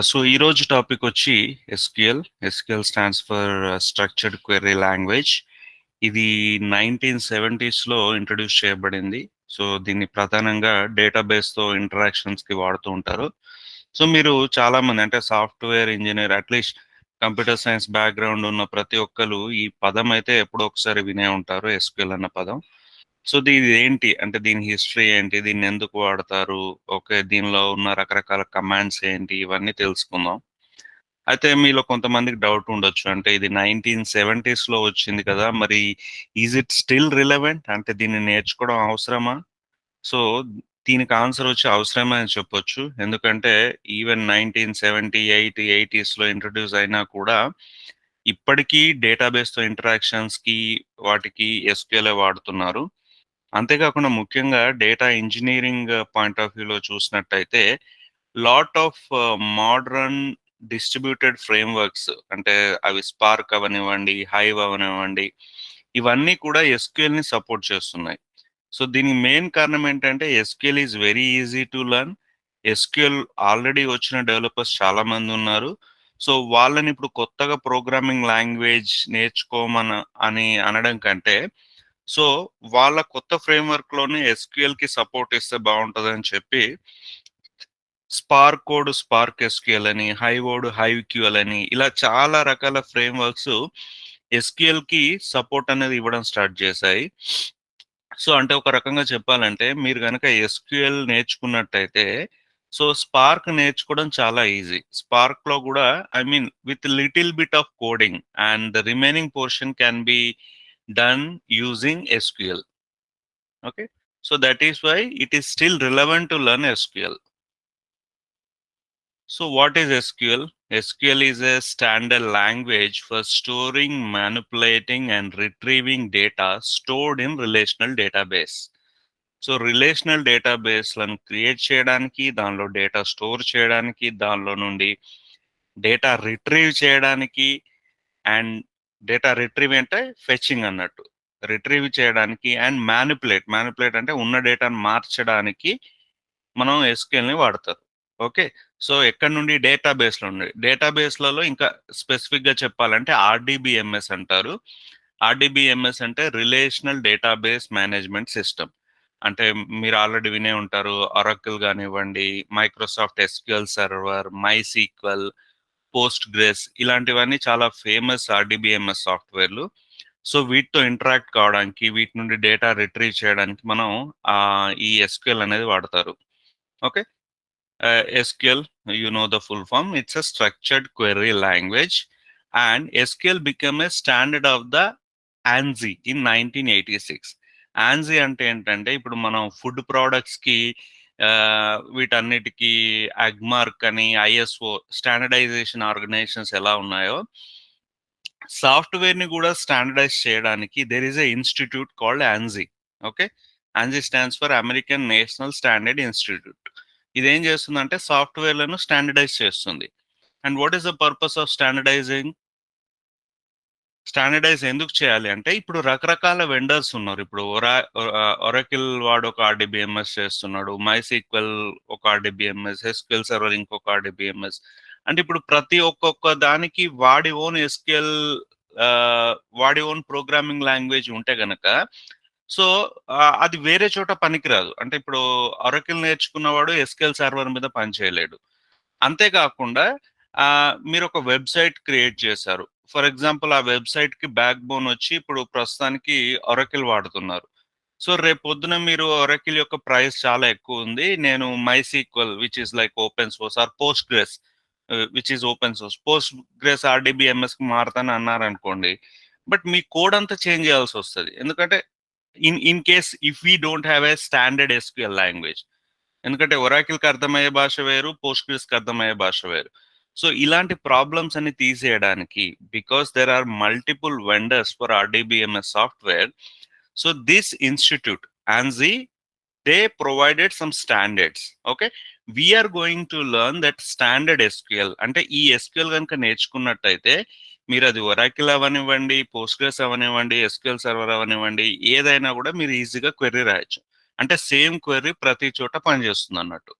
So ఈరోజు topic వచ్చి SQL. SQL stands for structured query language. ఇది 1970స్లో ఇంట్రడ్యూస్ చేయబడింది. సో దీన్ని ప్రధానంగా డేటాబేస్తో ఇంటరాక్షన్స్కి వాడుతూ ఉంటారు. సో మీరు చాలామంది అంటే software engineer, at least computer science background ఉన్న ప్రతి ఒక్కరు ఈ పదం అయితే ఎప్పుడో ఒకసారి వినే ఉంటారు, ఎస్క్యూఎల్ అన్న పదం. సో దీని ఏంటి అంటే దీని హిస్టరీ ఏంటి, దీన్ని ఎందుకు వాడతారు, ఓకే, దీనిలో ఉన్న రకరకాల కమాండ్స్ ఏంటి, ఇవన్నీ తెలుసుకుందాం. అయితే మీలో కొంతమందికి డౌట్ ఉండొచ్చు, అంటే ఇది 1970స్లో వచ్చింది కదా, మరి ఈజ్ ఇట్ స్టిల్ రిలవెంట్, అంటే దీన్ని నేర్చుకోవడం అవసరమా? సో దీనికి ఆన్సర్ వచ్చి అవసరమే అని చెప్పొచ్చు. ఎందుకంటే ఈవెన్ 1978-80స్లో ఇంట్రడ్యూస్ అయినా కూడా ఇప్పటికీ డేటాబేస్తో ఇంటరాక్షన్స్కి వాటికి ఎస్క్యూఎల్ వాడుతున్నారు. అంతేకాకుండా ముఖ్యంగా డేటా ఇంజినీరింగ్ పాయింట్ ఆఫ్ వ్యూలో చూసినట్టయితే lot of modern distributed frameworks, అంటే అవి స్పార్క్ అవనివ్వండి, హైవ్ అవనివ్వండి, ఇవన్నీ కూడా ఎస్క్యూఎల్ని సపోర్ట్ చేస్తున్నాయి. సో దీనికి మెయిన్ కారణం ఏంటంటే SQL is very easy to learn. SQL already వచ్చిన డెవలపర్స్ చాలా మంది ఉన్నారు. సో వాళ్ళని ఇప్పుడు కొత్తగా ప్రోగ్రామింగ్ లాంగ్వేజ్ అని అనడం కంటే, సో వాళ్ళ కొత్త ఫ్రేమ్వర్క్లోనే ఎస్క్యూఎల్కి సపోర్ట్ ఇస్తే బాగుంటుందని చెప్పి స్పార్క్ కోడ్ స్పార్క్ ఎస్క్యూఎల్ అని, హైవోడ్ హైవ్ క్యూఎల్ అని, ఇలా చాలా రకాల ఫ్రేమ్వర్క్స్ ఎస్క్యూఎల్కి సపోర్ట్ అనేది ఇవ్వడం స్టార్ట్ చేశాయి. సో అంటే ఒక రకంగా చెప్పాలంటే మీరు కనుక ఎస్క్యూఎల్ నేర్చుకున్నట్టయితే, సో స్పార్క్ నేర్చుకోవడం చాలా ఈజీ. స్పార్క్లో కూడా with little bit of coding and the remaining portion can be done using SQL. Okay, so that is why it is still relevant to learn SQL. So what is SQL? SQL is a standard language for storing, manipulating and retrieving data stored in relational database. So relational డేటాబేస్లను create చేయడానికి, దానిలో data store చేయడానికి, దానిలో నుండి data retrieve చేయడానికి, and data retrieve అంటే fetching అన్నట్టు, retrieve చేయడానికి, అండ్ మ్యానిపులేట్ అంటే ఉన్న డేటాను మార్చడానికి మనం ఎస్క్యూఎల్ని వాడతారు. ఓకే, సో ఎక్కడ నుండి డేటాబేస్లలో ఇంకా స్పెసిఫిక్గా చెప్పాలంటే ఆర్డిబిఎంఎస్ అంటారు. ఆర్డిబిఎంఎస్ అంటే రిలేషనల్ డేటాబేస్ మేనేజ్మెంట్ సిస్టమ్. అంటే మీరు ఆల్రెడీ వినే ఉంటారు, ఒరాకిల్ కానివ్వండి, Microsoft SQL server, MySQL, post గ్రెస్, ఇలాంటివన్నీ చాలా ఫేమస్ ఆర్డిబిఎంఎస్ సాఫ్ట్వేర్లు. సో వీటితో ఇంటరాక్ట్ కావడానికి, వీటి నుండి డేటా రిట్రీవ్ చేయడానికి మనం ఈ ఎస్క్యూఎల్ అనేది వాడతారు. Okay, SQL, you know the full form, it's a structured query language, and SQL became a standard of the ANSI in 1986. ANSI అంటే ఏంటంటే ఇప్పుడు మనం ఫుడ్ ప్రోడక్ట్స్కి వీటన్నిటికీ అగ్మార్క్ అని, ఐఎస్ఓ స్టాండర్డైజేషన్ ఆర్గనైజేషన్స్ ఎలా ఉన్నాయో, సాఫ్ట్వేర్ని కూడా స్టాండర్డైజ్ చేయడానికి there is a institute called ANSI. Okay, ANSI stands for American National Standard Institute. ఇదేం చేస్తుందంటే సాఫ్ట్వేర్లను స్టాండర్డైజ్ చేస్తుంది. And what is the purpose of standardising? Standardise ఎందుకు చేయాలి అంటే, ఇప్పుడు రకరకాల వెండర్స్ ఉన్నారు. ఇప్పుడు ఒరాకిల్ వాడు ఒక ఆర్డిబిఎంఎస్ చేస్తున్నాడు, మైసీక్వెల్ ఒక ఆర్డిబిఎంఎస్, ఎస్క్యూఎల్ సర్వర్ ఇంకొక ఆర్డిబిఎంఎస్. అంటే ఇప్పుడు ప్రతి ఒక్కొక్క దానికి వాడి ఓన్ ఎస్క్యూఎల్, వాడి ఓన్ ప్రోగ్రామింగ్ లాంగ్వేజ్ ఉంటే గనక, సో అది వేరే చోట పనికిరాదు. అంటే ఇప్పుడు ఒరాకిల్ నేర్చుకున్నవాడు ఎస్క్యూఎల్ సర్వర్ మీద పనిచేయలేడు. అంతేకాకుండా మీరు ఒక వెబ్సైట్ క్రియేట్ చేశారు. ఫర్ ఎగ్జాంపుల్ ఆ వెబ్సైట్కి బ్యాక్ బోన్ వచ్చి ఇప్పుడు ప్రస్తుతానికి ఒరాకిల్ వాడుతున్నారు. సో రేపు పొద్దున మీరు ఒరాకిల్ యొక్క ప్రైస్ చాలా ఎక్కువ ఉంది, నేను MySQL which is like open source, or Postgres which is open source, Postgres ఆర్డిబిఎంఎస్కి మారుతాను అన్నారనుకోండి, బట్ మీ కోడ్ అంతా చేంజ్ చేయాల్సి వస్తుంది. ఎందుకంటే in case if we don't have a standard SQL language, ఎందుకంటే ఒరాకిల్కి అర్థమయ్యే భాష వేరు, పోస్ట్ గ్రెస్కి అర్థమయ్యే భాష వేరు. సో ఇలాంటి ప్రాబ్లమ్స్ అన్ని తీసేయడానికి, because there are multiple vendors for RDBMS software, so this institute ANSI, they provided some standards. Okay, we are going to learn that standard SQL. అంటే ఈ SQL కనుక నేర్చుకున్నట్టయితే మీరు అది ఒరాకిల్ అవనివ్వండి, పోస్ట్ గ్రెస్ అవనివ్వండి, ఎస్క్యూఎల్ సర్వర్ అవనివ్వండి, ఏదైనా కూడా మీరు ఈజీగా క్వెరీ రాయొచ్చు. అంటే సేమ్ క్వెరీ ప్రతి చోట పనిచేస్తుంది అన్నట్టు.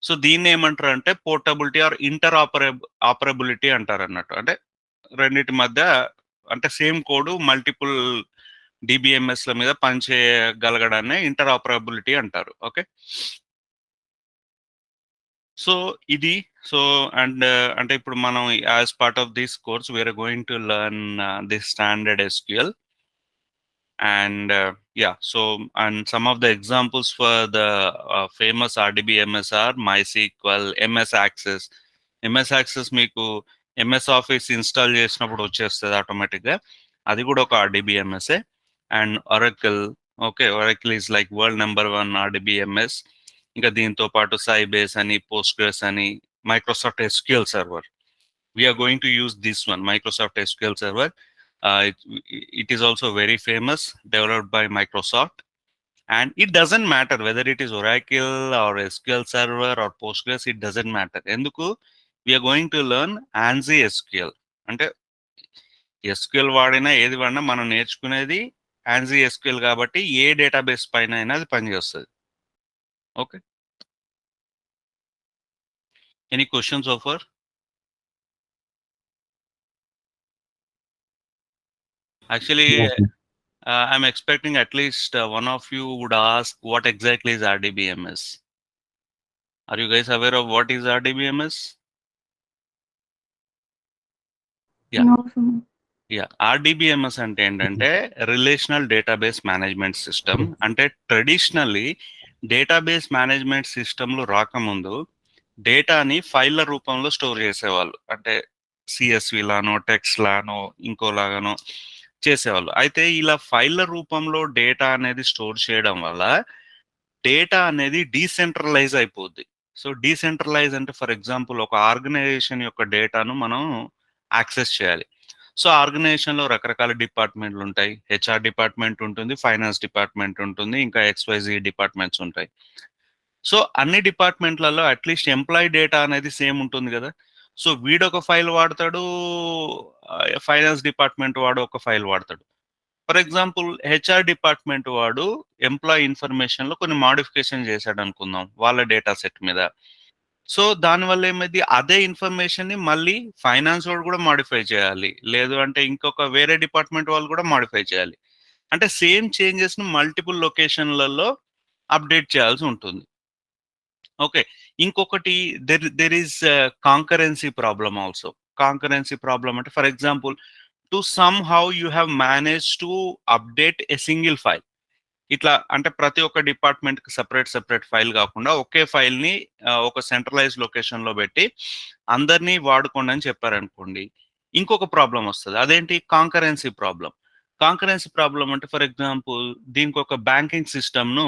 సో దీన్నేమంటారంటే పోర్టబిలిటీ ఆర్ ఆపరబిలిటీ అంటారన్నట్టు. అంటే రెండిటి మధ్య అంటే సేమ్ కోడ్ మల్టిపుల్ డీబీఎంఎస్‌ల మీద పనిచేయగలగడాన్నే ఇంటరాపరబిలిటీ అంటారు. ఓకే. సో ఇది సో అండ్ అంటే ఇప్పుడు మనం as part of this course we are going to learn this standard SQL. And some of the examples for the famous RDBMS are MySQL, MS Access. MS Access మీకు MS Office install చేసినప్పుడు వచ్చేస్తుంది ఆటోమేటిక్గా. అది కూడా ఒక RDBMS. And oracle, okay, oracle is like world number 1 RDBMS. ఇంకా దీంతో పాటు సైబేస్ అని, పోస్ట్గ్రెస్ అని, Microsoft SQL server. We are going to use this one, Microsoft SQL Server. It is also very famous, developed by Microsoft. And it doesn't matter whether it is Oracle or SQL Server or Postgres, it doesn't matter. Enduku, we are going to learn ANSI SQL. అంటే SQL వాడినా ఏది వాడినా మనం నేర్చుకునేది ANSI SQL కాబట్టి ఏ database పైన అయినా అది పనిచేస్తుంది. Okay. Any questions so far? Actually, I'm expecting at least one of you would ask what exactly is RDBMS. Are you guys aware of what is RDBMS? Yeah. No, sir. Yeah. RDBMS అంటే ఏంటంటే relational database management system. అంటే traditionally database management సిస్టమ్లు రాకముందు డేటాని ఫైళ్ళ రూపంలో store చేసేవాళ్ళు. అంటే CSV లానో, text లానో, ఇంకోలాగానో చేసేవాళ్ళు. అయితే ఇలా ఫైళ్ళ రూపంలో డేటా అనేది స్టోర్ చేయడం వల్ల డేటా అనేది డీసెంట్రలైజ్ అయిపోద్ది. సో డీసెంట్రలైజ్ అంటే ఫర్ ఎగ్జాంపుల్ ఒక ఆర్గనైజేషన్ యొక్క డేటాను మనం యాక్సెస్ చేయాలి. సో ఆర్గనైజేషన్లో రకరకాల డిపార్ట్మెంట్లు ఉంటాయి. హెచ్ఆర్ డిపార్ట్మెంట్ ఉంటుంది, ఫైనాన్స్ డిపార్ట్మెంట్ ఉంటుంది, ఇంకా ఎక్స్వైజీ డిపార్ట్మెంట్స్ ఉంటాయి. సో అన్ని డిపార్ట్మెంట్లలో అట్లీస్ట్ ఎంప్లాయీ డేటా అనేది సేమ్ ఉంటుంది కదా. సో వీడొక ఫైల్ వాడతాడు, ఫైనాన్స్ డిపార్ట్మెంట్ వాడు ఒక ఫైల్ వాడతాడు. ఫర్ ఎగ్జాంపుల్ హెచ్ఆర్ డిపార్ట్మెంట్ వాడు ఎంప్లాయీ ఇన్ఫర్మేషన్లో కొన్ని మాడిఫికేషన్ చేశాడు అనుకుందాం వాళ్ళ డేటా సెట్ మీద. సో దానివల్ల ఏమైంది, అదే ఇన్ఫర్మేషన్ని మళ్ళీ ఫైనాన్స్ వాడు కూడా మాడిఫై చేయాలి, లేదు అంటే ఇంకొక వేరే డిపార్ట్మెంట్ వాళ్ళు కూడా మాడిఫై చేయాలి. అంటే సేమ్ చేంజెస్ను మల్టిపుల్ లొకేషన్లలో అప్డేట్ చేయాల్సి ఉంటుంది. ఓకే. ఇంకొకటి there is concurrency problem also. Concurrency problem అంటే for example to somehow you have manage to update a single file. ఇట్లా అంటే ప్రతి ఒక్క డిపార్ట్మెంట్కి సెపరేట్ ఫైల్ కాకుండా ఒకే ఫైల్ని ఒక సెంట్రలైజ్ లొకేషన్లో పెట్టి అందరినీ వాడుకోండి అని చెప్పారనుకోండి, ఇంకొక ప్రాబ్లం వస్తుంది. అదేంటి, కాంకరెన్సీ ప్రాబ్లం. కాంకరెన్సీ ప్రాబ్లం అంటే ఫర్ ఎగ్జాంపుల్ దీనికి ఒక బ్యాంకింగ్ సిస్టమ్ను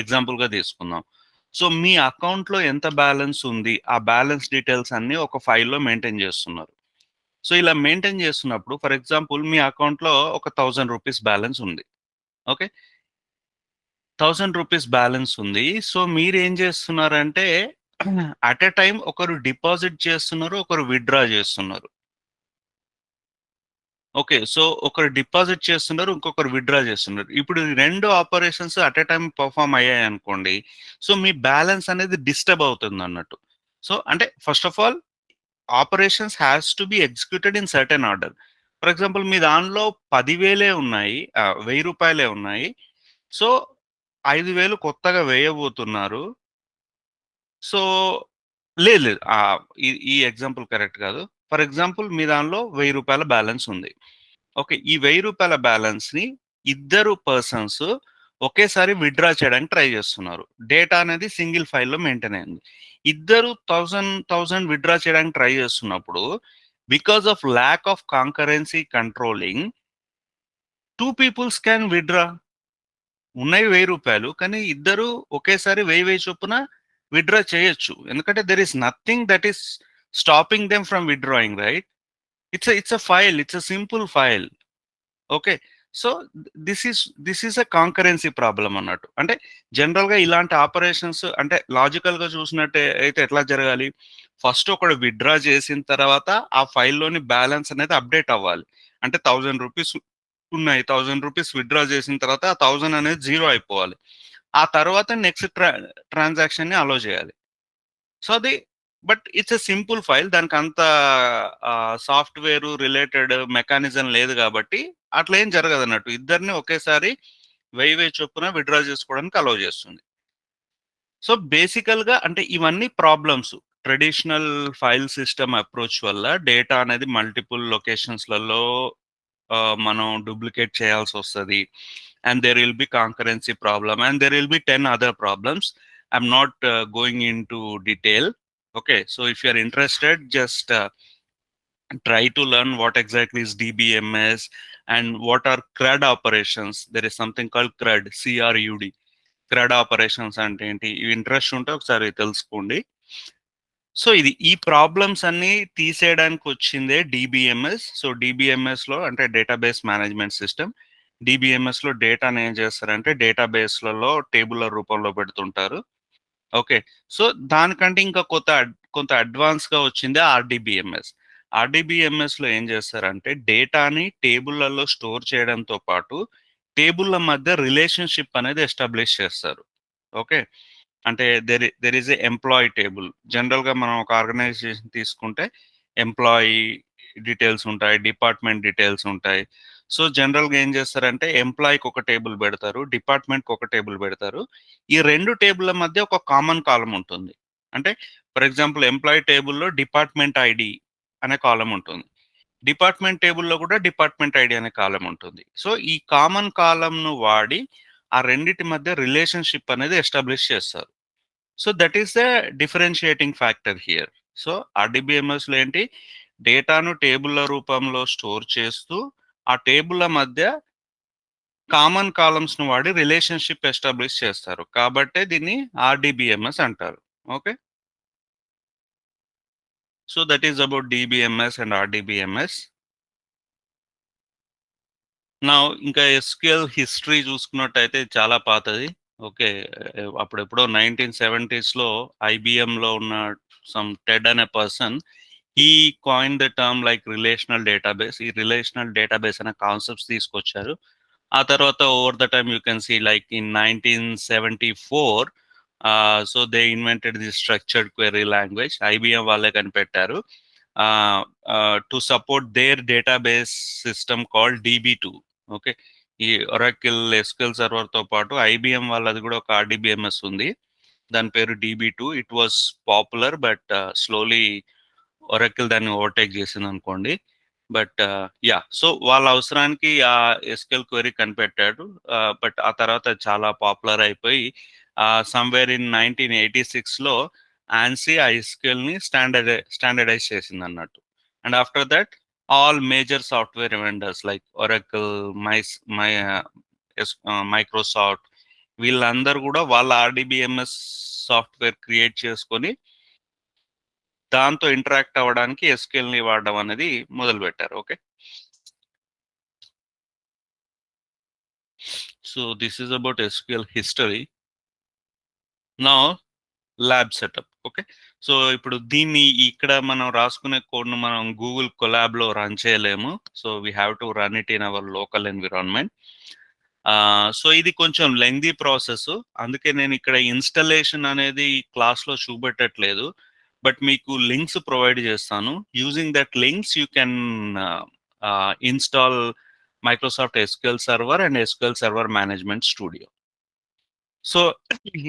ఎగ్జాంపుల్గా తీసుకుందాం. సో మీ అకౌంట్లో ఎంత బ్యాలెన్స్ ఉంది, ఆ బ్యాలెన్స్ డీటెయిల్స్ అన్ని ఒక ఫైల్లో మెయింటైన్ చేస్తున్నారు. సో ఇలా మెయింటైన్ చేస్తున్నప్పుడు ఫర్ ఎగ్జాంపుల్ మీ అకౌంట్లో ఒక ₹1000 బ్యాలెన్స్ ఉంది. ఓకే. ₹1000 బ్యాలెన్స్ ఉంది. సో మీరేం చేస్తున్నారంటే అట్ ఎ టైమ్ ఒకరు డిపాజిట్ చేస్తున్నారు, ఒకరు విత్‌డ్రా చేస్తున్నారు. ఓకే. సో ఒకరు డిపాజిట్ చేస్తున్నారు, ఇంకొకరు విత్‌డ్రా చేస్తున్నారు. ఇప్పుడు ఈ 2 operations at a time perform అయ్యాయనుకోండి. సో మీ బ్యాలెన్స్ అనేది డిస్టర్బ్ అవుతుందన్నట్టు. సో అంటే first of all operations has to be executed in certain order. For example మీ దానిలో 10,000 ఉన్నాయి, ₹1000 ఉన్నాయి. సో 5,000 కొత్తగా వేయబోతున్నారు. సో లేదు లేదు. ఈ ఈ ఎగ్జాంపుల్ కరెక్ట్ కాదు. ఫర్ ఎగ్జాంపుల్ మీ దానిలో ₹1000 బ్యాలెన్స్ ఉంది. ఓకే. ఈ ₹1000 బ్యాలెన్స్‌ని ఇద్దరు పర్సన్స్ ఒకేసారి విత్‌డ్రా చేయడానికి ట్రై చేస్తున్నారు. డేటా అనేది సింగిల్ ఫైల్‌లో మెయింటైన్ అయింది. ఇద్దరు 1000 విత్‌డ్రా చేయడానికి ట్రై చేస్తున్నప్పుడు because of lack of concurrency controlling 2 peoples can withdraw. ఉన్నయి ₹1000 కానీ ఇద్దరు ఒకేసారి 1000 చొప్పున విత్‌డ్రా చేయొచ్చు. ఎందుకంటే there is nothing that is stopping them from withdrawing, right? It's a file. It's a simple file. Okay. So this is a concurrency problem అన్నట్టు. అంటే జనరల్‌గా ఇలాంటి ఆపరేషన్స్ అంటే లాజికల్‌గా చూసినట్టే అయితే ఎట్లా జరగాలి? ఫస్ట్ ఒకడు విత్‌డ్రా చేసిన తర్వాత ఆ ఫైల్‌లోని బ్యాలెన్స్ అనేది అప్డేట్ అవ్వాలి. అంటే ₹1000 ఉన్నాయి. ₹1000 విత్‌డ్రా చేసిన తర్వాత ఆ 1000 అనేది జీరో అయిపోవాలి. ఆ తర్వాత నెక్స్ట్ ట్రాన్సాక్షన్‌ని అలో చేయాలి. సో అది but it's a simple file. దానికంత సాఫ్ట్‌వేర్ రిలేటెడ్ మెకానిజం లేదు గాబట్టి, అట్లా ఏం జరగదన్నట్టు. ఇద్దరిని ఒకేసారి 1000 చొప్పున విత్‌డ్రా జేసుకోవడానికి అలౌ జేస్తుంది. సో, బేసికల్‌గా అంటే ఇవన్నీ problems. Traditional file system approach వల్ల డేటా అనేది మల్టిపుల్ లొకేషన్స్‌లలో మనం డూప్లికేట్ చేయాల్సొస్తది. And there will be concurrency problem and there will be 10 other problems. I'm not going into detail. Okay. So, if you are interested just try to learn what exactly is DBMS and what are CRUD operations. There is something called CRUD, CRUD. CRUD operations అంటే ఏంటి? ఇవి interest ఉంటే ఒకసారి తెలుసుకోండి. So, ఈ problems అన్నీ తీసేయడానికి వచ్చిందే డీబీఎంఎస్. సో, డీబీఎంఎస్‌లో అంటే డేటాబేస్ మేనేజ్మెంట్ సిస్టమ్. డీబీఎంఎస్‌లో డేటాని ఏం చేస్తారంటే డేటాబేస్‌లలో టేబులర్ రూపంలో పెడుతుంటారు. ఓకే. సో, దానికంటే ఇంకా కొంత అడ్వాన్స్‌గా వచ్చిందే ఆర్‌డీబీఎంఎస్. ఆర్‌డీబీఎంఎస్‌లో ఏం చేస్తారంటే డేటాని టేబుల్లలో స్టోర్ చేయడంతో పాటు టేబుల్ల మధ్య రిలేషన్‌షిప్ అనేది ఎస్టాబ్లిష్ చేస్తారు. ఓకే. అంటే there is a employee table. జనరల్‌గా మనం ఒక ఆర్గనైజేషన్ తీసుకుంటే ఎంప్లాయీ డీటెయిల్స్ ఉంటాయి. డిపార్ట్‌మెంట్ డీటెయిల్స్ ఉంటాయి. సో, జనరల్‌గా ఏం చేస్తారంటే ఎంప్లాయీకి ఒక టేబుల్ పెడతారు. డిపార్ట్‌మెంట్‌కి ఒక టేబుల్ పెడతారు. ఈ 2 టేబుల్ల మధ్య ఒక కామన్ కాలమ్ ఉంటుంది. అంటే ఫర్ ఎగ్జాంపుల్ ఎంప్లాయీ టేబుల్‌లో డిపార్ట్‌మెంట్ ఐడీ అనే కాలమ్ ఉంటుంది. డిపార్ట్‌మెంట్ టేబుల్‌లో కూడా డిపార్ట్‌మెంట్ ఐడీ అనే కాలమ్ ఉంటుంది. సో, ఈ కామన్ కాలమ్‌ను వాడి ఆ రెండిటి మధ్య రిలేషన్‌షిప్ అనేది ఎస్టాబ్లిష్ చేస్తారు. So, that is the differentiating factor here. So, ఆర్‌డీబీఎంఎస్‌లో ఏంటి డేటాను టేబుల్ల రూపంలో స్టోర్ చేస్తూ, ఆ టేబుల్ల మధ్య కామన్ కాలమ్స్‌ను వాడి రిలేషన్‌షిప్ ఎస్టాబ్లిష్ చేస్తారు. కాబట్టే దీన్ని ఆర్‌డీబీఎంఎస్ అంటారు. Okay. So, that is about DBMS and RDBMS. Now ఇంకా ఎస్‌క్యూఎల్ హిస్టరీ చూసుకున్నట్టయితే చాలా పాతది. ఓకే. అప్పుడెప్పుడో 1970స్‌లో ఐబీఎంలో ఉన్న టెడ్ అనే person he coined the term like relational database. ఈ రిలేషనల్ డేటాబేస్ అనే కాన్సెప్ట్స్ తీసుకొచ్చారు. ఆ తర్వాత over the time you can see like in 1974 so they invented the structured query language. IBM వాళ్ళే కనిపెట్టారు. To support their database system called DB two. Okay. ఈ Oracle SQL సర్వర్‌తో పాటు ఐబీఎం వాళ్ళది కూడా ఒక ఆర్‌డీబీఎంఎస్ ఉంది. దాని పేరు DB two. It was popular but slowly Oracle దాన్ని ఓవర్‌టేక్ చేసిందనుకోండి. But yeah! సో, వాళ్ళ అవసరానికి ఆ ఎస్‌క్యూఎల్ క్వెరీ కనిపెట్టాడు. బట్ ఆ తర్వాత చాలా పాపులర్ అయిపోయి సమ్‌వేర్ ఇన్ 1986లో ఆన్సీ ఆ ఎస్‌క్యూఎల్‌ని స్టాండర్డైజ్ చేసిందన్నట్టు. And after that all major software vendors like Oracle, Microsoft వీళ్ళందరూ కూడా వాళ్ళ ఆర్‌డీబీఎంఎస్ సాఫ్ట్‌వేర్ క్రియేట్ చేసుకొని దాంతో ఇంటరాక్ట్ అవ్వడానికి ఎస్‌క్యూఎల్‌ని వాడడం అనేది మొదలుపెట్టారు. Okay. So this is about SQL history. Now lab setup. Okay. So ఇప్పుడు దీన్ని ఇక్కడ మనం రాసుకునే కోడ్‌ను మనం గూగుల్ కొలాబ్‌లో రన్ చేయలేము. So we have to run it in our local environment. So ఇది కొంచెం లెంగ్తీ ప్రాసెస్. అందుకే నేను ఇక్కడ ఇన్‌స్టాలేషన్ అనేది క్లాస్‌లో చూపెట్టట్లేదు. బట్ మీకు లింక్స్ ప్రొవైడ్ చేస్తాను. Using that links you can install Microsoft SQL server and SQL server management studio. So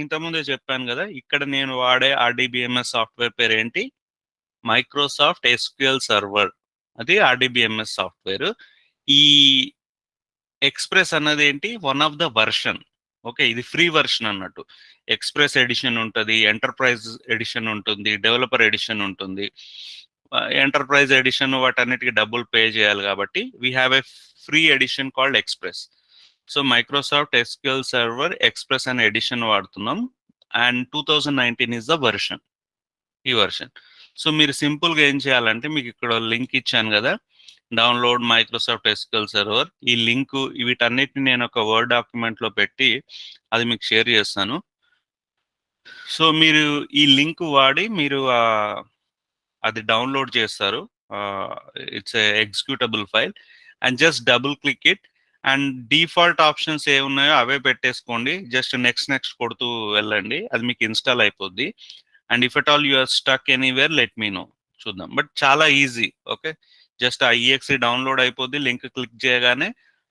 ఇంతకుముందే చెప్పాను గదా! ఇక్కడ నేను వాడే ఆర్‌డీబీఎంఎస్ సాఫ్ట్‌వేర్ పేరేంటి? Microsoft SQL server. అది ఆర్‌డీబీఎంఎస్ సాఫ్ట్‌వేర్. ఈ ఎక్స్‌ప్రెస్ అన్నదేంటి? One of the version. Okay. ఇది ఫ్రీ వెర్షన్ అన్నట్టు. ఎక్స్‌ప్రెస్ ఎడిషన్ ఉంటది. ఎంటర్‌ప్రైజ్ ఎడిషన్ ఉంటుంది. డెవలపర్ ఎడిషన్ ఉంటుంది. ఎంటర్‌ప్రైజ్ ఎడిషన్ వాటన్నిటికి డబ్బులు పే చేయాలి కాబట్టి we have a free edition called express. So Microsoft SQL server express అనే ఎడిషన్ వాడుతున్నాం. And 2019 is the version. ఈ వెర్షన్. సో మీరు సింపుల్‌గా ఏం చేయాలంటే మీకు ఇక్కడ లింక్ ఇచ్చాను గదా! Download Microsoft SQL server. ఈ లింకు వీటన్నిటిని నేను ఒక వర్డ్ డాక్యుమెంట్‌లో పెట్టి అది మీకు షేర్ చేస్తాను. సో మీరు ఈ లింక్ వాడి మీరు అది డౌన్‌లోడ్ చేస్తారు. ఆహ్, it's a executable file and just double click it and default options ఏమున్నాయో అవే పెట్టేసుకోండి. జస్ట్ నెక్స్ట్ నెక్స్ట్ కొడుతూ వెళ్ళండి. అది మీకు ఇన్‌స్టాల్ అయిపోద్ది. And if at all you are stuck anywhere let me know. చూద్దాం. బట్ చాలా ఈజీ. ఓకే. జస్ట్ ఆ ఈఎక్సీ డౌన్లోడ్ అయిపోద్ది. లింక్ క్లిక్ చేయగానే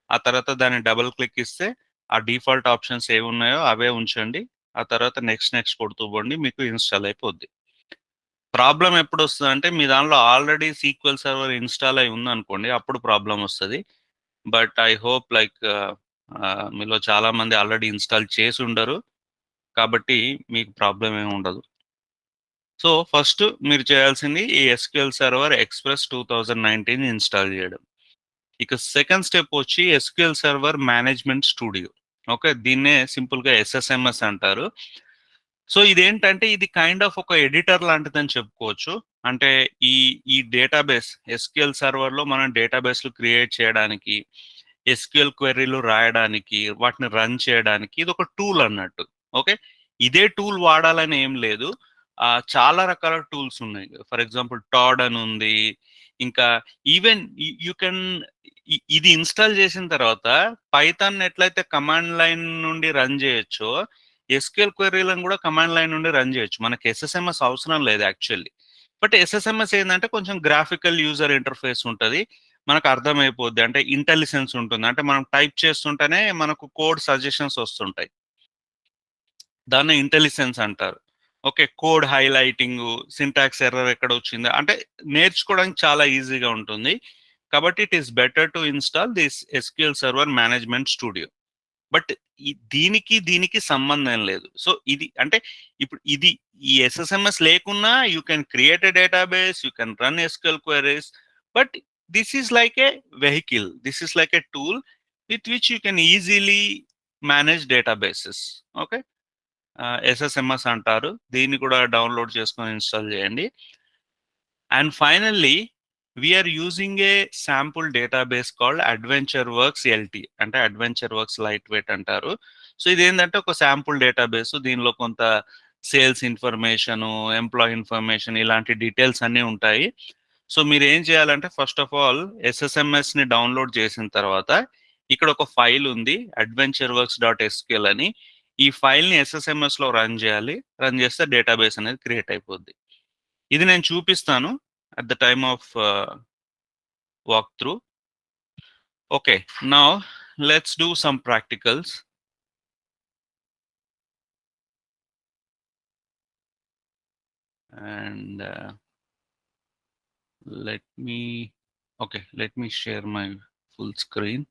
ఆ తర్వాత దాన్ని డబుల్ క్లిక్ ఇస్తే ఆ డిఫాల్ట్ ఆప్షన్స్ ఏవి ఉన్నాయో అవే ఉంచండి. ఆ తర్వాత నెక్స్ట్ నెక్స్ట్ కొడుతూ పోండి, మీకు ఇన్‌స్టాల్ అయిపోద్ది. ప్రాబ్లమ్ ఎప్పుడొస్తదంటే మీ దాంట్లో ఆల్రెడీ సీక్వెల్ సర్వర్ ఇన్‌స్టాల్ అయి ఉందనుకోండి, అప్పుడు ప్రాబ్లమ్ వస్తది. బట్ ఐ హోప్ లైక్ మీలో చాలా మంది ఆల్రెడీ ఇన్‌స్టాల్ చేసుండరు. కాబట్టి మీకు ప్రాబ్లమ్ ఏమి ఉండదు. సో, ఫస్ట్ మీరు చేయాల్సింది ఈ ఎస్‌క్యూఎల్ సర్వర్ ఎక్స్‌ప్రెస్ 2019 ఇన్‌స్టాల్ చేయడం. ఇక సెకండ్ స్టెప్ వచ్చి SQL server management studio. Okay. దీన్నే సింపుల్‌గా ఎస్ఎస్ఎంఎస్ అంటారు. సో, ఇదేంటంటే ఇది కైండ్ ఆఫ్ ఒక ఎడిటర్ లాంటిదని చెప్పుకోవచ్చు. అంటే ఈ ఈ డేటాబేస్ ఎస్‌క్యూఎల్ సర్వర్‌లో మనం డేటాబేస్‌లు క్రియేట్ చేయడానికి, ఎస్‌క్యూఎల్ క్వెరీలు రాయడానికి, వాటిని రన్ చేయడానికి ఇదొక టూల్ అన్నట్టు. ఓకే. ఇదే టూల్ వాడాలని ఏం లేదు. చాలా రకాల టూల్స్ ఉన్నాయి. ఫర్ ఎగ్జాంపుల్ టాడ్ అని ఉంది. ఇంకా ఈవెన్ యూ కెన్ ఇది ఇన్‌స్టాల్ చేసిన తర్వాత పైథాన్ ఎట్లయితే కమాండ్ లైన్ నుండి రన్ చేయొచ్చో, ఎస్‌క్యూఎల్ క్వెరీలను కూడా కమాండ్ లైన్ నుండి రన్ చేయొచ్చు. మనకి ఎస్ఎస్ఎంఎస్ అవసరం లేదు యాక్చువల్లీ. బట్ ఎస్ఎస్ఎంఎస్ ఏందంటే కొంచెం గ్రాఫికల్ యూజర్ ఇంటర్ఫేస్ ఉంటది. మనకు అర్థమైపోద్ది. అంటే ఇంటెలిజెన్స్ ఉంటుంది. అంటే మనం టైప్ చేస్తుంటేనే మనకు కోడ్ సజెషన్స్ వస్తుంటాయి. దాన్ని ఇంటెలిజెన్స్ అంటారు. ఓకే. కోడ్ హైలైటింగు, సింటాక్స్ ఎర్రర్ ఎక్కడొచ్చిందా అంటే నేర్చుకోవడానికి చాలా ఈజీగా ఉంటుంది. కాబట్టి it is better to install this SQL server management studio. But దీనికి సంబంధం లేదు. సో, ఇది అంటే ఇప్పుడు ఇది ఈ ఎస్ఎస్ఎంఎస్ లేకున్నా you can create a database, you can run SQL queries. But this is like a vehicle. This is like a tool with which you can easily manage databases. Okay. SSMS అంటారు. దీన్ని కూడా download చేసుకొని install చేయండి. And finally we are using a sample database called AdventureWorks LT. అంటే AdventureWorks light weight అంటారు. So, ఇదేంటంటే ఒక sample database. దీనిలో కొంత సేల్స్ ఇన్ఫర్మేషను, ఎంప్లాయీ ఇన్ఫర్మేషన్ ఇలాంటి డీటెయిల్స్ అన్నీ ఉంటాయి. సో, మీరేం చేయాలంటే ఫస్ట్ ఆఫ్ ఆల్ ఎస్ఎస్ఎంఎస్‌ని డౌన్లోడ్ చేసిన తర్వాత ఇక్కడ ఒక ఫైల్ ఉంది. adventureworks.sql అని. ఈ ఫైల్‌ని ఎస్ఎస్ఎంఎస్‌లో రన్ చేయాలి. రన్ చేస్తే డేటాబేస్ అనేది క్రియేట్ అయిపోద్ది. ఇది నేను చూపిస్తాను at the time of walk through. Okay. Now let's do some practicals. And let me okay, let me share my full screen.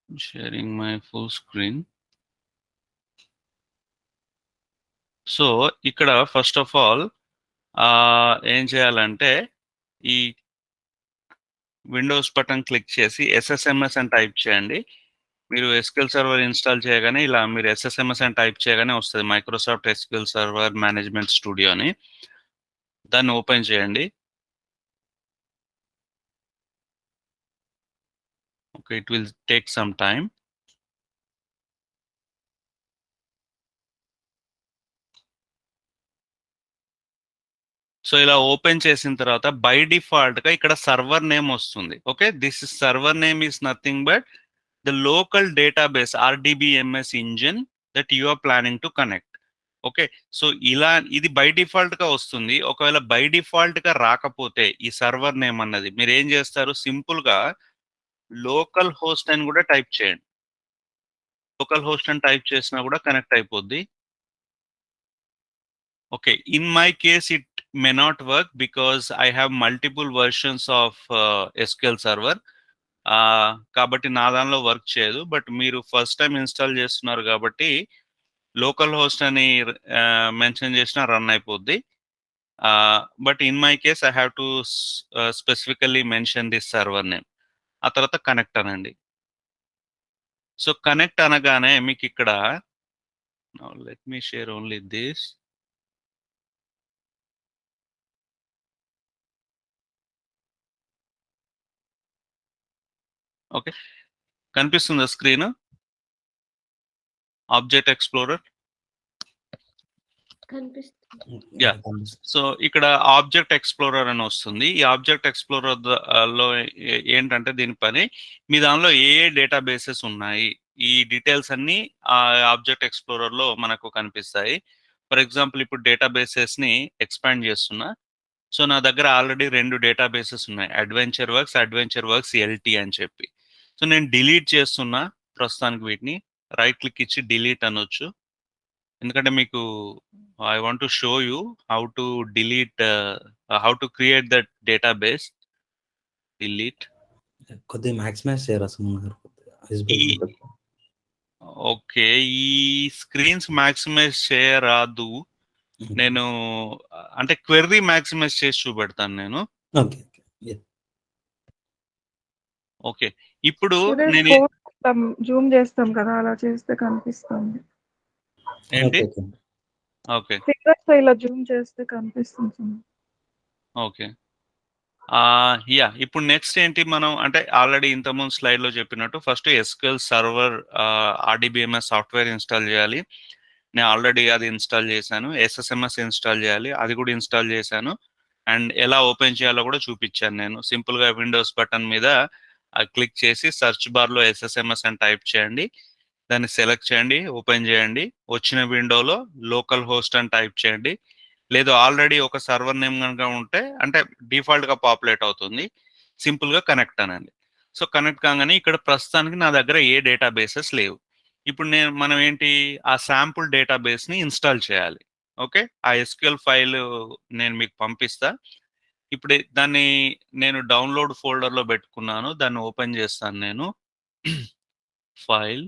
Sharing my full screen. So, ఇక్కడ first of all ఏం చేయాలంటే ఈ Windows button click చేసి SSMS అని type చేయండి. మీరు SQL server install చేయగానే ఇలా మీరు ఎస్ఎస్ఎంఎస్ అని టైప్ చేయగానే వస్తది. Microsoft SQL server management studio అని. దాన్ని ఓపెన్ చేయండి. Okay. It will take some time. So, ఇలా ఓపెన్ చేసిన తర్వాత బై డిఫాల్ట్‌గా ఇక్కడ సర్వర్ నేమ్ వస్తుంది. Okay. This server name is nothing but the local database RDBMS engine that you are planning to connect. Okay. So, ఇలా ఇది by డిఫాల్ట్‌గా వస్తుంది. ఒకవేళ బై డిఫాల్ట్‌గా రాకపోతే ఈ సర్వర్ నేమ్ అన్నది మీరేం చేస్తారు సింపుల్‌గా లోకల్ హోస్ట్ అని కూడా టైప్ చేయండి. లోకల్ హోస్ట్ అని టైప్ చేసినా కూడా కనెక్ట్ అయిపోద్ది. Okay. In my case it may not work because I have multiple versions of SQL server. కాబట్టి నా దానిలో వర్క్ చేయదు. బట్ మీరు ఫస్ట్ టైమ్ ఇన్‌స్టాల్ చేస్తున్నారు కాబట్టి లోకల్ హోస్ట్ అని మెన్షన్ చేసినా రన్ అయిపోద్ది. But in my case I have to specifically mention this server name. ఆ తర్వాత కనెక్ట్ అనండి. సో, కనెక్ట్ అనగానే మీకిక్కడ now let me share only this. Okay. కనిపిస్తుందా స్క్రీన్? Object explorer. కనిపిస్తుంది. యాహ్! సో, ఇక్కడ ఆబ్జెక్ట్ ఎక్స్‌ప్లోరర్ అని వస్తుంది. ఈ ఆబ్జెక్ట్ ఎక్స్‌ప్లోరర్ లో ఏంటంటే దీని పని, మీ దానిలో ఏ ఏ డేటాబేసెస్ ఉన్నాయి, ఈ డీటెయిల్స్ అన్నీ ఆ ఆబ్జెక్ట్ ఎక్స్‌ప్లోరర్‌లో మనకు కనిపిస్తాయి. ఫర్ ఎగ్జాంపుల్ ఇప్పుడు డేటాబేసెస్‌ని ఎక్స్‌పాండ్ చేస్తున్నా. సో, నా దగ్గర ఆల్రెడీ 2 డేటాబేసెస్ ఉన్నాయి. అడ్వెంచర్ వర్క్స్ ఎల్‌టి అని చెప్పి. సో, నేను డిలీట్ చేస్తున్నా ప్రస్తుతానికి వీటిని. రైట్ క్లిక్ ఇచ్చి డిలీట్ అనొచ్చు. ఎందుకంటే మీకు I want to show you how to delete how to create that database. Delete. కొద్దిగా మాక్సిమైజ్ చేయరా సుమన్ గారు? ఈ ఓకే. ఈ స్క్రీన్స్ మాక్సిమైజ్ చేయరాదు. నేను అంటే క్వెరీ మాక్సిమైజ్ చేసి చూపెడతాను నేను. ఓకే. ఓకే. ఇప్పుడు అదే నేను ఫోన్ జూమ్ చేస్తాం కదా, అలా చేస్తే కనిపిస్తుంది. ఏంటి? ఓకే. ఓకే. ఫింగర్స్ తో ఇలా జూమ్ చేస్తే కనిపిస్తుంది. ఓకే. యాహ్! ఇప్పుడు నెక్స్ట్ ఏంటి మనం అంటే ఆల్రెడీ ఇంతకుముందు స్లైడ్‌లో చెప్పినట్టు first SQL server RDBMS software install చేయాలి. నేను ఆల్రెడీ అది ఇన్‌స్టాల్ చేశాను. ఎస్ఎస్ఎంఎస్ ఇన్‌స్టాల్ చేయాలి. అది కూడా ఇన్‌స్టాల్ చేశాను. అండ్ ఎలా ఓపెన్ చేయాలో కూడా చూపించాను నేను. సింపుల్‌గా విండోస్ బటన్ మీద క్లిక్ చేసి సెర్చ్ బార్‌లో ఎస్ఎస్ఎంఎస్ అని టైప్ చేయండి. దాన్ని సెలెక్ట్ చేయండి. ఓపెన్ చేయండి. వచ్చిన విండోలో లోకల్ హోస్ట్ అని టైప్ చేయండి. లేదు ఆల్రెడీ ఒక సర్వర్ నేమ్ కనుక ఉంటే అంటే డిఫాల్ట్‌గా పాపులేట్ అవుతుంది. సింపుల్‌గా కనెక్ట్ అనండి. సో, కనెక్ట్ కాగానే ఇక్కడ ప్రస్తుతానికి నా దగ్గర ఏ డేటాబేసెస్ లేవు. ఇప్పుడు మనం ఏంటి ఆ శాంపుల్ డేటాబేస్‌ని ఇన్‌స్టాల్ చేయాలి. ఓకే. ఆ ఎస్‌క్యూఎల్ ఫైల్ నేను మీకు పంపిస్తా. ఇప్పుడు దాన్ని నేను డౌన్‌లోడ్ ఫోల్డర్‌లో పెట్టుకున్నాను. దాన్ని ఓపెన్ చేస్తాను నేను. ఫైల్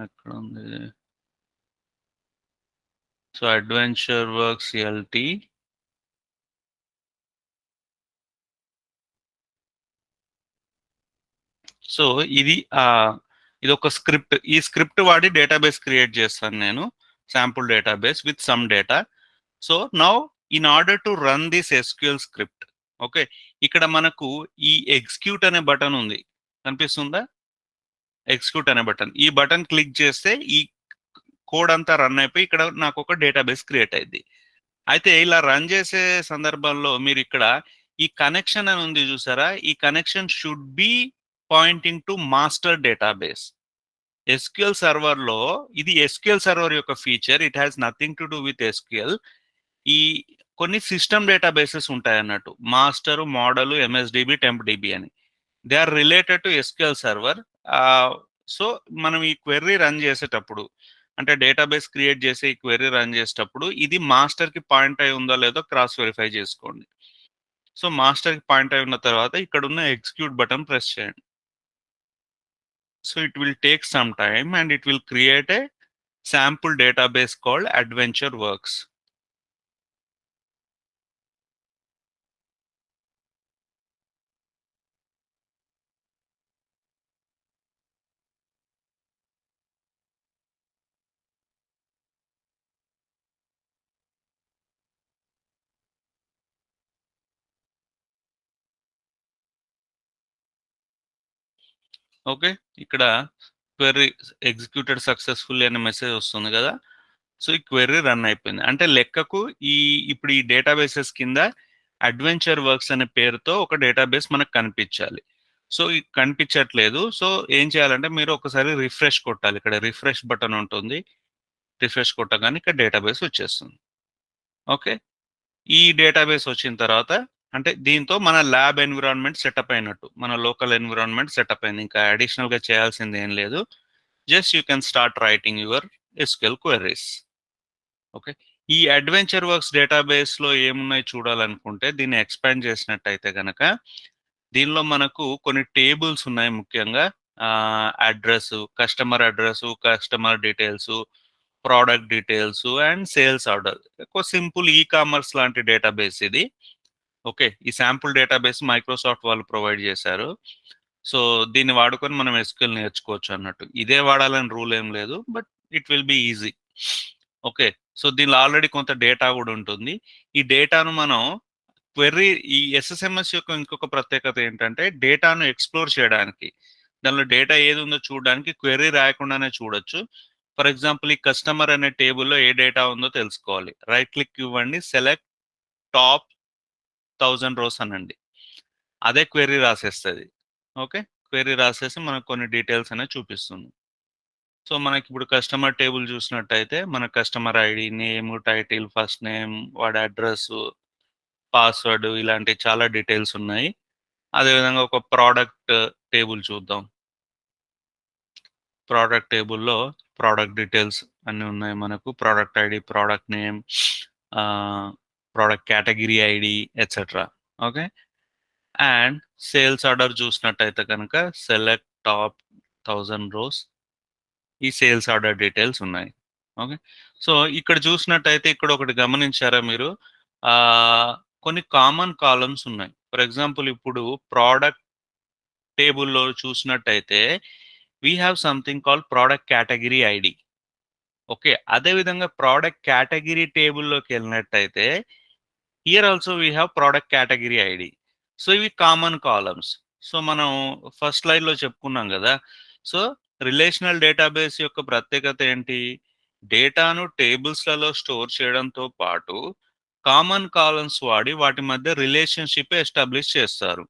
ఎక్కడుంది? So, AdventureWorks LT. సో, ఇదొక స్క్రిప్ట్. ఈ స్క్రిప్ట్ వాడి డేటాబేస్ క్రియేట్ చేస్తాను నేను. Sample database with some data. So, now in order to run this SQL script. Okay. ఇక్కడ మనకు ఈ ఎగ్జిక్యూట్ అనే బటన్ ఉంది. కనిపిస్తుందా? ఎగ్జిక్యూట్ అనే బటన్. ఈ బటన్ క్లిక్ చేస్తే ఈ కోడ్ అంతా రన్ అయిపోయి ఇక్కడ నాకు ఒక డేటాబేస్ క్రియేట్ అయ్యిద్ది. అయితే ఇలా రన్ చేసే సందర్భంలో మీరు ఇక్కడ ఈ కనెక్షన్ అని ఉంది చూసారా? ఈ connection should be pointing to master database. SQL సర్వర్‌లో ఇది ఎస్‌క్యూఎల్ సర్వర్ యొక్క feature. It has nothing to do with SQL. ఈ కొన్ని సిస్టమ్ డేటాబేసెస్ ఉంటాయన్నట్టు. మాస్టర్, మోడల్, ఎంఎస్‌డిబి, టెంప్‌డిబి అని. They are related to SQL server. So, మనం ఈ query run చేసేటప్పుడు అంటే డేటాబేస్ క్రియేట్ చేసి ఈ క్వెరీ రన్ చేసేటప్పుడు ఇది మాస్టర్‌కి పాయింట్ అయి ఉందో లేదో క్రాస్ వెరిఫై చేసుకోండి. సో, మాస్టర్‌కి పాయింట్ అయి ఉన్న తర్వాత ఇక్కడున్న ఎగ్జిక్యూట్ బటన్ ప్రెస్ చేయండి. So it will take some time and it will create a sample database called AdventureWorks. Okay. ఇక్కడ క్వెరీ ఎగ్జిక్యూటెడ్ సక్సెస్‌ఫుల్లీ అనే మెసేజ్ వస్తుంది కదా! సో, ఈ క్వెరీ రన్ అయిపోయింది. అంటే లెక్కకు ఇప్పుడు ఈ డేటాబేసెస్ కింద అడ్వెంచర్ వర్క్స్ అనే పేరుతో ఒక డేటాబేస్ మనకు కనిపించాలి. సో, ఇది కనిపించట్లేదు. సో, ఏం చేయాలంటే మీరు ఒకసారి రిఫ్రెష్ కొట్టాలి. ఇక్కడ రిఫ్రెష్ బటన్ ఉంటుంది. రిఫ్రెష్ కొట్టగానే ఇక్కడ డేటాబేస్ వచ్చేస్తుంది. ఓకే. ఈ డేటాబేస్ వచ్చిన తర్వాత అంటే దీంతో మన ల్యాబ్ ఎన్విరాన్మెంట్ సెటప్ అయినట్టు. మన లోకల్ ఎన్విరాన్మెంట్ సెటప్ అయింది. ఇంకా అడిషనల్‌గా చేయాల్సింది ఏం లేదు. Just you can start writing your SQL queries. Okay. ఈ అడ్వెంచర్ వర్క్స్ డేటాబేస్‌లో ఏమున్నాయి చూడాలనుకుంటే దీన్ని ఎక్స్‌పాండ్ చేసినట్టయితే గనక దీనిలో మనకు కొన్ని టేబుల్స్ ఉన్నాయి ముఖ్యంగా. Customer details, product details and sales order. ఒక సింపుల్ కామర్స్ లాంటి డేటాబేస్ ఇది. ఓకే. ఈ శాంపుల్ డేటాబేస్ మైక్రోసాఫ్ట్ వాళ్ళు ప్రొవైడ్ చేశారు. సో, దీన్ని వాడుకొని మనం ఎస్‌క్యూఎల్ నేర్చుకోవచ్చు అన్నట్టు. ఇదే వాడాలని రూల్ ఏం లేదు. But it will be easy. Okay. So, దీనిలో ఆల్రెడీ కొంత డేటా కూడా ఉంటుంది. ఈ డేటాను మనం క్వెరీ ఈ ఎస్ఎస్ఎంఎస్ యొక్క ఇంకొక ప్రత్యేకత ఏంటంటే డేటాను ఎక్స్ప్లోర్ చేయడానికి, దానిలో డేటా ఏది ఉందో చూడడానికి క్వెరీ రాయకుండానే చూడొచ్చు. ఫర్ ఎగ్జాంపుల్ ఈ కస్టమర్ అనే టేబుల్లో ఏ డేటా ఉందో తెలుసుకోవాలి, రైట్ క్లిక్ ఇవ్వండి, సెలెక్ట్ టాప్ 1000 రోస్ అనండి, అదే క్వెరీ రాసేస్తుంది. ఓకే, క్వెరీ రాసేసి మనకు కొన్ని డీటెయిల్స్ అనేవి చూపిస్తుంది. సో మనకి ఇప్పుడు కస్టమర్ టేబుల్ చూసినట్టయితే మన customer ID, name, title, first name, వాడి అడ్రస్, పాస్వర్డ్, ఇలాంటి చాలా డీటెయిల్స్ ఉన్నాయి. అదేవిధంగా ఒక ప్రోడక్ట్ టేబుల్ చూద్దాం. ప్రోడక్ట్ టేబుల్లో ప్రోడక్ట్ డీటెయిల్స్ అన్నీ ఉన్నాయి మనకు. Product ID, product name, product category ID, etcetera. Okay, and sales order చూసినట్టయితే కనుక సెలెక్ట్ టాప్ 1000 రోస్, ఈ సేల్స్ ఆర్డర్ డీటెయిల్స్ ఉన్నాయి. ఓకే, సో ఇక్కడ చూసినట్టయితే ఇక్కడ ఒకటి గమనించారా మీరు, కొన్ని కామన్ కాలమ్స్ ఉన్నాయి. ఫర్ ఎగ్జాంపుల్ ఇప్పుడు ప్రోడక్ట్ టేబుల్లో చూసినట్టయితే we have something called product category ID. Okay, అదేవిధంగా ప్రోడక్ట్ కేటగిరీ టేబుల్లోకి వెళ్ళినట్టయితే here also we have product category ID. So ఇవి కామన్ కాలమ్స్. సో మనం ఫస్ట్ స్లైడ్లో చెప్పుకున్నాం కదా. సో రిలేషనల్ డేటాబేస్ యొక్క ప్రత్యేకత ఏంటి, డేటాను టేబుల్స్లలో స్టోర్ చేయడంతో పాటు కామన్ కాలమ్స్ వాడి వాటి మధ్య రిలేషన్షిప్ ఎస్టాబ్లిష్ చేస్తారు.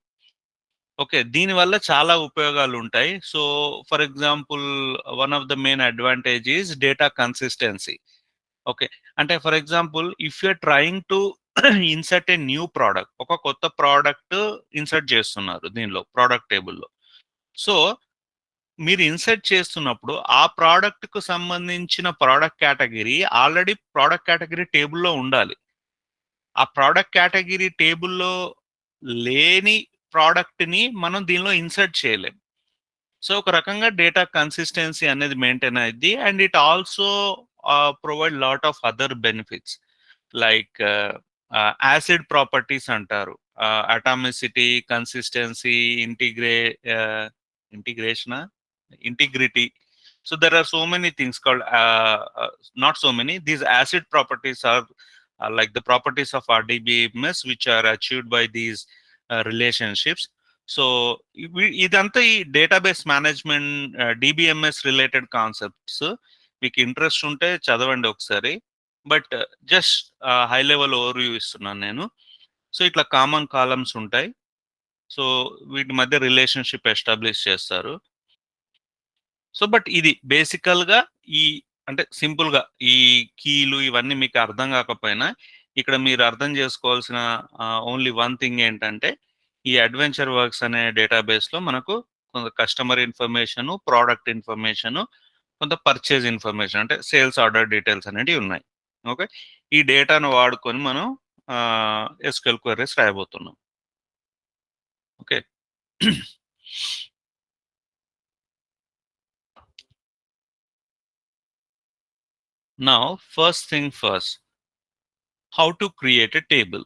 ఓకే, దీనివల్ల చాలా ఉపయోగాలు ఉంటాయి. So for example one of the main advantage is data consistency. Okay, అంటే for example if you're trying to insert a new product, ఒక కొత్త ప్రోడక్ట్ ఇన్సర్ట్ చేస్తున్నారు దీనిలో ప్రోడక్ట్ టేబుల్లో. సో మీరు ఇన్సర్ట్ చేస్తున్నప్పుడు ఆ ప్రోడక్ట్కు సంబంధించిన product category already product category టేబుల్లో ఉండాలి. ఆ ప్రోడక్ట్ కేటగిరీ టేబుల్లో లేని ప్రోడక్ట్ని మనం దీనిలో ఇన్సర్ట్ చేయలేం. సో ఒక రకంగా డేటా కన్సిస్టెన్సీ అనేది మెయింటైన్ అయ్యింది. And it also provide lot of other benefits like ACID properties అంటారు, atomicity, consistency, integration, integrity. So there are so many things called not so many, these acid properties are like the properties of RDBMS which are achieved by these relationships. So ఇదంతా ఈ database management DBMS related concepts. మీకు interest ఉంటే చదవండి ఒకసారి, but just high level overview ఇస్తున్నాను నేను. So ఇట్లా common columns ఉంటాయి. సో వీటి మధ్య రిలేషన్షిప్ ఎస్టాబ్లిష్ చేస్తారు. సో బట్ ఇది బేసికల్గా ఈ అంటే సింపుల్గా ఈ కీలు ఇవన్నీ మీకు అర్థం కాకపోయినా ఇక్కడ మీరు అర్థం చేసుకోవాల్సిన ఓన్లీ వన్ థింగ్ ఏంటంటే ఈ అడ్వెంచర్ వర్క్స్ అనే డేటాబేస్లో మనకు కొంత కస్టమర్ ఇన్ఫర్మేషను, ప్రోడక్ట్ ఇన్ఫర్మేషను, కొంత పర్చేజ్ ఇన్ఫర్మేషన్ అంటే సేల్స్ ఆర్డర్ డీటెయిల్స్ అనేవి ఉన్నాయి. ఓకే, ఈ డేటాను వాడుకొని మనం ఎస్క్యూఎల్ క్వెరీస్ రాయబోతున్నాం. Okay, now first thing first, how to create a table.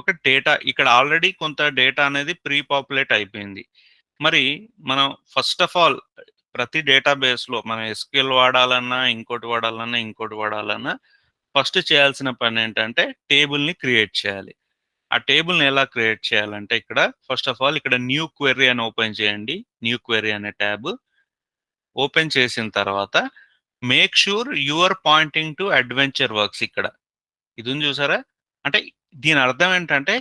ఒక డేటా ఇక్కడ ఆల్రెడీ కొంత డేటా అనేది ప్రీ పాపులేట్ అయిపోయింది. మరి మనం ఫస్ట్ ఆఫ్ ఆల్ ప్రతి డేటాబేస్లో మనం ఎస్క్యూఎల్ వాడాలన్నా ఇంకోటి వాడాలన్నా ఫస్ట్ చేయాల్సిన పని ఏంటంటే టేబుల్ని క్రియేట్ చేయాలి. ఆ టేబుల్ని ఎలా క్రియేట్ చేయాలంటే ఇక్కడ ఫస్ట్ ఆఫ్ ఆల్ ఇక్కడ న్యూ క్వెరీ అని ఓపెన్ చేయండి. న్యూ క్వెరీ అనే ట్యాబ్ ఓపెన్ చేసిన తర్వాత make sure you are pointing to Adventure Works. ఇక్కడ ఇది ఉంది చూసారా, అంటే దీని అర్థం ఏంటంటే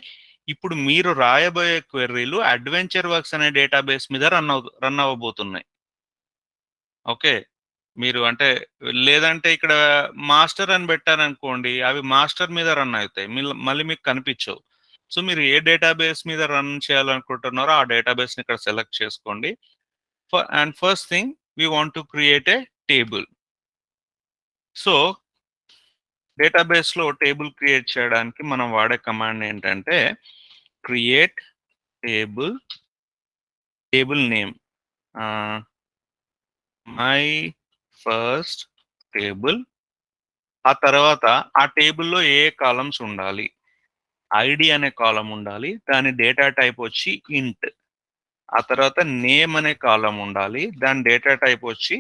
ఇప్పుడు మీరు రాయబోయే క్వెరీలు అడ్వెంచర్ వర్క్స్ అనే డేటాబేస్ మీద రన్ అవ్వబోతున్నాయి. ఓకే, మీరు అంటే లేదంటే ఇక్కడ మాస్టర్ అని పెట్టారనుకోండి, అవి మాస్టర్ మీద రన్ అవుతాయి, మళ్ళీ మీకు కనిపించవు. సో మీరు ఏ డేటాబేస్ మీద రన్ చేయాలనుకుంటున్నారో ఆ డేటాబేస్ని ఇక్కడ సెలెక్ట్ చేసుకోండి. And first thing we want to create a table. So డేటాబేస్లో టేబుల్ క్రియేట్ చేయడానికి మనం వాడే కమాండ్ ఏంటంటే create table name my first table. ఆ తర్వాత ఆ టేబుల్లో ఏ కాలమ్స్ ఉండాలి, ఐడి అనే కాలం ఉండాలి, దాని డేటా టైప్ వచ్చి ఇంట్. ఆ తర్వాత నేమ్ అనే కాలం ఉండాలి, దాని డేటా టైప్ వచ్చి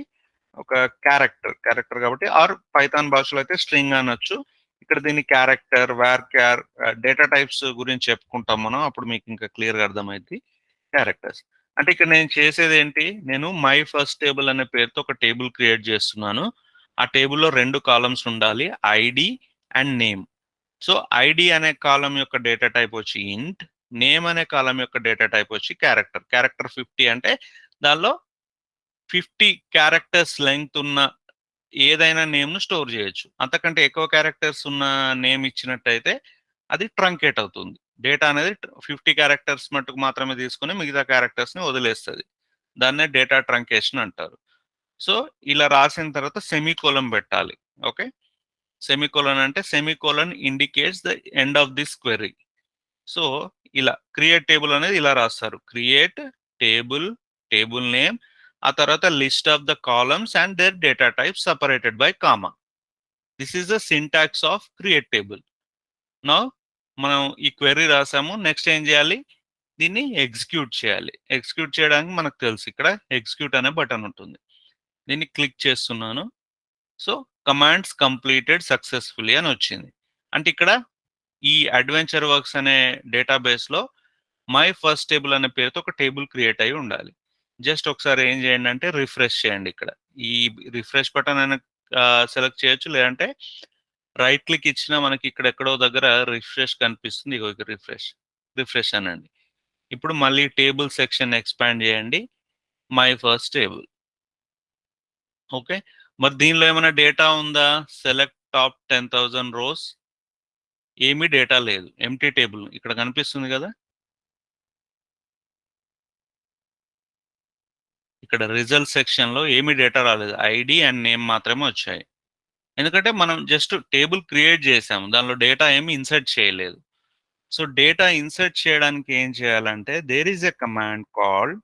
ఒక క్యారెక్టర్ కాబట్టి, ఆర్ పైథాన్ భాషలో అయితే స్ట్రింగ్ అనొచ్చు, ఇక్కడ దీన్ని క్యారెక్టర్, వార్క్యార్, డేటా టైప్స్ గురించి చెప్పుకుంటాం మనం. అప్పుడు మీకు ఇంకా క్లియర్గా అర్థమైంది. క్యారెక్టర్స్ అంటే ఇక్కడ నేను చేసేది ఏంటి, నేను మై ఫస్ట్ టేబుల్ అనే పేరుతో ఒక టేబుల్ క్రియేట్ చేస్తున్నాను. ఆ టేబుల్లో 2 కాలమ్స్ ఉండాలి, ID and name. So ID అనే కాలం యొక్క డేటా టైప్ వచ్చి ఇంట్, నేమ్ అనే కాలం యొక్క డేటా టైప్ వచ్చి క్యారెక్టర్. క్యారెక్టర్ 50 అంటే దానిలో 50 క్యారెక్టర్స్ లెంగ్త్ ఉన్న ఏదైనా నేమ్ ను స్టోర్ చేయొచ్చు. అంతకంటే ఎక్కువ క్యారెక్టర్స్ ఉన్న నేమ్ ఇచ్చినట్టయితే అది ట్రంకేట్ అవుతుంది. డేటా అనేది 50 క్యారెక్టర్స్ మట్టుకు మాత్రమే తీసుకుని మిగతా క్యారెక్టర్స్ ని వదిలేస్తుంది. దాన్నే డేటా ట్రంకేషన్ అంటారు. సో ఇలా రాసిన తర్వాత సెమీకోలన్ పెట్టాలి. ఓకే, సెమీకోలన్ అంటే semicolon indicates the end of this query. So ఇలా క్రియేట్ టేబుల్ అనేది ఇలా రాస్తారు, క్రియేట్ టేబుల్, టేబుల్ నేమ్, ఆ తర్వాత list of the columns and their data type separated by comma. This is the syntax of create table. Now మనం ఈ query రాసాము, next ఏం చేయాలి, దీన్ని ఎగ్జిక్యూట్ చేయాలి. ఎగ్జిక్యూట్ చేయడానికి మనకు తెలుసు ఇక్కడ ఎగ్జిక్యూట్ అనే బటన్ ఉంటుంది. దీన్ని క్లిక్ చేస్తున్నాను. సో కమాండ్స్ కంప్లీటెడ్ సక్సెస్ఫుల్లీ అని వచ్చింది. అంటే ఇక్కడ ఈ అడ్వెంచర్ వర్క్స్ అనే డేటాబేస్లో మై ఫస్ట్ టేబుల్ అనే పేరుతో ఒక టేబుల్ క్రియేట్ అయి ఉండాలి. జస్ట్ ఒకసారి ఏం చేయండి అంటే రిఫ్రెష్ చేయండి. ఇక్కడ ఈ రిఫ్రెష్ బటన్ అయినా సెలెక్ట్ చేయొచ్చు, లేదంటే రైట్ క్లిక్ ఇచ్చినా మనకి ఇక్కడ ఎక్కడో దగ్గర రిఫ్రెష్ కనిపిస్తుంది. ఇగో రిఫ్రెష్, రిఫ్రెష్ అనండి. ఇప్పుడు మళ్ళీ టేబుల్ సెక్షన్ ఎక్స్పాండ్ చేయండి, మై ఫస్ట్ టేబుల్. ఓకే, మరి దీనిలో ఏమైనా డేటా ఉందా, సెలెక్ట్ టాప్ 10,000 రోస్, ఏమీ డేటా లేదు, ఎంటీ టేబుల్ ఇక్కడ కనిపిస్తుంది కదా. ఇక్కడ రిజల్ట్ సెక్షన్ లో ఏమీ డేటా రాలేదు, ఐడి అండ్ నేమ్ మాత్రమే వచ్చాయి. ఎందుకంటే మనం జస్ట్ టేబుల్ క్రియేట్ చేసాము, దానిలో డేటా ఏమి ఇన్సర్ట్ చేయలేదు. సో డేటా ఇన్సర్ట్ చేయడానికి ఏం చేయాలంటే there is a command called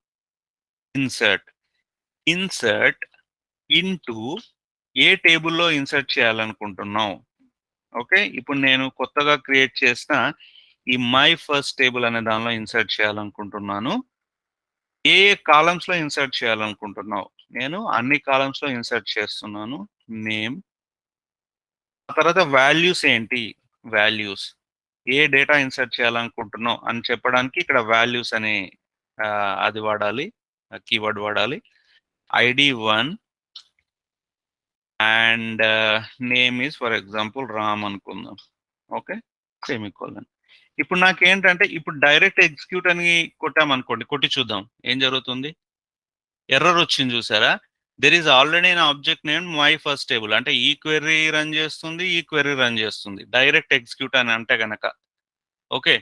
insert. Insert into a టేబుల్లో ఇన్సర్ట్ చేయాలనుకుంటున్నాం. ఓకే, ఇప్పుడు నేను కొత్తగా క్రియేట్ చేసిన ఈ మై ఫస్ట్ టేబుల్ అనే దానిలో ఇన్సర్ట్ చేయాలనుకుంటున్నాను. ఏ ఏ కాలమ్స్ లో ఇన్సర్ట్ చేయాలనుకుంటున్నావు, నేను అన్ని కాలమ్స్ లో ఇన్సర్ట్ చేస్తున్నాను. నేమ్, ఆ తర్వాత వాల్యూస్ ఏంటి, వాల్యూస్ ఏ డేటా ఇన్సర్ట్ చేయాలనుకుంటున్నావు అని చెప్పడానికి ఇక్కడ వాల్యూస్ అనే అది వాడాలి, కీవర్డ్ వాడాలి. ID 1 and name is for example Ram అనుకుందాం. Okay, semicolon. ఇప్పుడు నాకేంటంటే ఇప్పుడు డైరెక్ట్ ఎగ్జిక్యూట్ అని కొట్టామనుకోండి, కొట్టి చూద్దాం ఏం జరుగుతుంది. ఎర్రర్ వచ్చింది చూసారా, there is already an object name my first table. అంటే ఈ క్వెరీ రన్ చేస్తుంది, ఈ క్వెరీ రన్ చేస్తుంది, డైరెక్ట్ ఎగ్జిక్యూట్ అని అంటే గనక. ఓకే,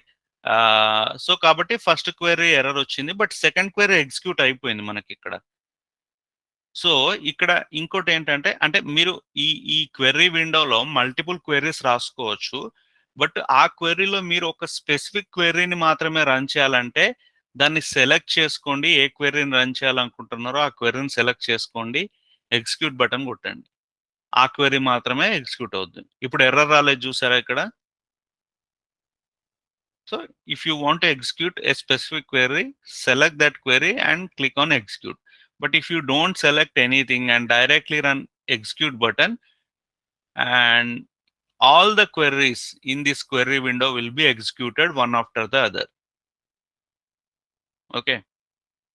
సో కాబట్టి ఫస్ట్ క్వెరీ ఎర్రర్ వచ్చింది, బట్ సెకండ్ క్వెరీ ఎగ్జిక్యూట్ అయిపోయింది మనకి ఇక్కడ. సో ఇక్కడ ఇంకోటి ఏంటంటే, అంటే మీరు ఈ క్వెరీ విండోలో మల్టిపుల్ క్వెరీస్ రాసుకోవచ్చు. బట్ ఆ క్వెరీలో మీరు ఒక స్పెసిఫిక్ క్వెరీని మాత్రమే రన్ చేయాలంటే దాన్ని సెలెక్ట్ చేసుకోండి. ఏ క్వెరీని రన్ చేయాలనుకుంటున్నారో ఆ క్వెరీని సెలెక్ట్ చేసుకోండి, ఎగ్జిక్యూట్ బటన్ కొట్టండి, ఆ క్వెరీ మాత్రమే ఎగ్జిక్యూట్ అవుతుంది. ఇప్పుడు ఎర్రర్ రాలేదు చూసారా ఇక్కడ. So if you want to execute a specific query, select that query and click on execute. But if you don't select anything and directly run execute button, and all the queries in this query window will be executed one after the other. Okay,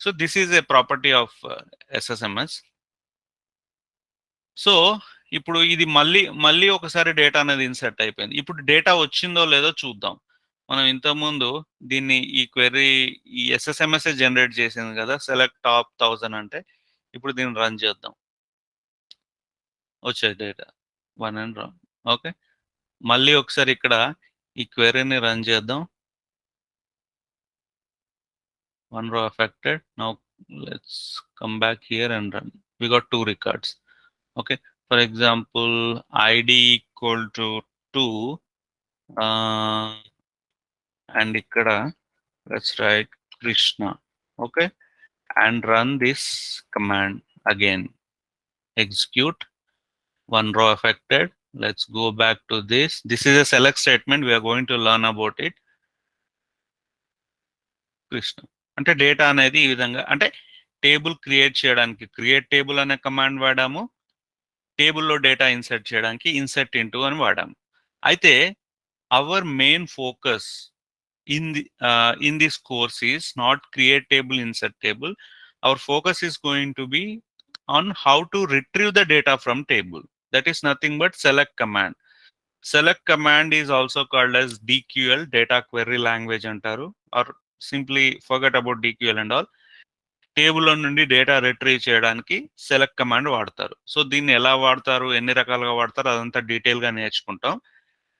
so this is a property of SSMS. So ఇప్పుడు ఇది మళ్ళీ ఒకసారి data అనేది insert అయిపోయింది. ఇప్పుడు data వచ్చిందో లేదో చూద్దాం. మనం ఇంతకుముందు దీన్ని ఈ క్వెరీ ఈ ఎస్ఎస్ఎంఎస్ జనరేట్ చేసింది కదా, సెలెక్ట్ టాప్ 1000 అంటే. ఇప్పుడు దీన్ని రన్ చేద్దాం, వచ్చే డేటా 1 అండ్ రాంగ్. ఓకే, మళ్ళీ ఒకసారి ఇక్కడ ఈ క్వెరీని రన్ చేద్దాం. 1 row affected. Now let's come back here and run. We got 2 records. Okay, for example id equal to 2 and ikkada let's write Krishna. Okay, and run this command again, execute. 1 row affected. Let's go back to this. This is a select statement, we are going to learn about it. Krishna అంటే data అనేది ఈ విధంగా, అంటే table create చేయడానికి create table అనే command వాడాము, టేబుల్లో data insert చేయడానికి ఇన్సర్ట్ ఇంటూ అని వాడాము. అయితే our main focus in this course is not create table, insert table. Our focus is going to be on how to retrieve the data from table. That is nothing but select command. Select command is also called as DQL, data query language antaru, or simply forget about DQL and all. టేబుల్లో నుండి data retrieve చేయడానికి select command వాడతారు. So దీన్ని ఎలా వాడతారు, ఎన్ని రకాలుగా వాడతారు, అదంతా డీటెయిల్గా నేర్చుకుంటాం.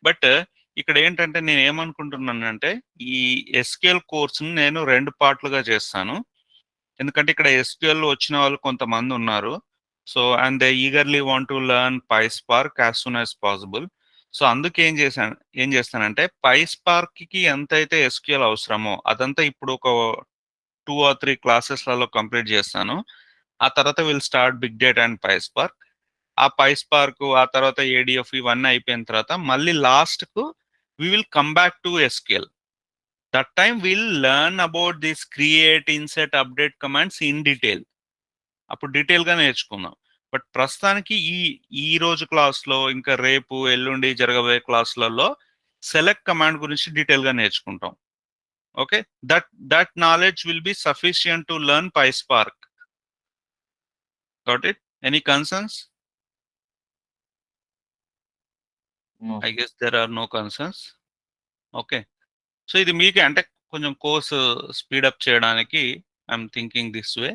బట్ ఇక్కడ ఏంటంటే నేను ఏమనుకుంటున్నానంటే ఈ ఎస్క్యూఎల్ కోర్సుని నేను 2 పార్ట్లుగా చేస్తాను. ఎందుకంటే ఇక్కడ ఎస్క్యూఎల్ వచ్చిన వాళ్ళు కొంతమంది ఉన్నారు. So and they eagerly want to learn PySpark as soon as possible. So అందుకే ఏం చేస్తానంటే పైస్పార్క్కి ఎంతైతే ఎస్క్యూఎల్ అవసరమో అదంతా ఇప్పుడు ఒక 2 or 3 క్లాసెస్లలో కంప్లీట్ చేస్తాను. ఆ తర్వాత will start big data and PySpark. ఆ పైస్పార్క్ ఆ తర్వాత ఏడిఎఫ్ ఇవన్నీ అయిపోయిన తర్వాత మళ్ళీ లాస్ట్కు we will come back to SQL. That time will learn about this create, insert, update commands in detail. అప్పుడు డీటెయిల్గా నేర్చుకుందాం. బట్ ప్రస్తుతానికి ఈ రోజు క్లాస్లో ఇంకా రేపు ఎల్లుండి జరగబోయే క్లాసులలో సెలెక్ట్ కమాండ్ గురించి డీటెయిల్గా నేర్చుకుంటాం. Okay, that knowledge will be sufficient to learn PySpark. Got it? Any concerns? No. I guess there are no concerns. Okay. So ఇది మీకు అంటే కొంచెం కోర్సు స్పీడప్ చేయడానికి I'm thinking this way.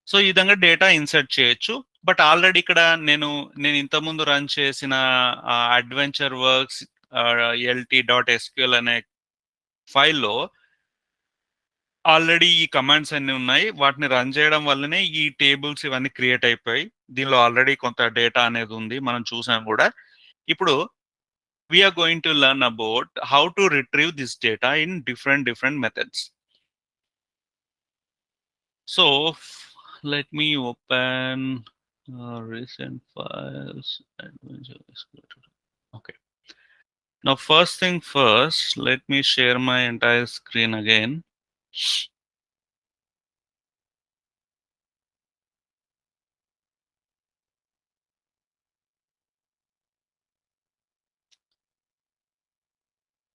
So ఈ విధంగా డేటా ఇన్సర్ట్ చేయొచ్చు. But already ఇక్కడ నేను ఇంతకుముందు రన్ చేసిన AdventureWorks lt.sql అనే ఫైల్లో ఆల్రెడీ ఈ కమాండ్స్ అన్ని ఉన్నాయి. వాటిని రన్ చేయడం వల్లనే ఈ టేబుల్స్ ఇవన్నీ క్రియేట్ అయిపోయి దీనిలో ఆల్రెడీ కొంత డేటా అనేది ఉంది, మనం చూసాం కూడా. ఇప్పుడు we're going to learn about how to retrieve this data in different methods. So let me open recent files. Okay, now first thing first, let me share my entire screen again.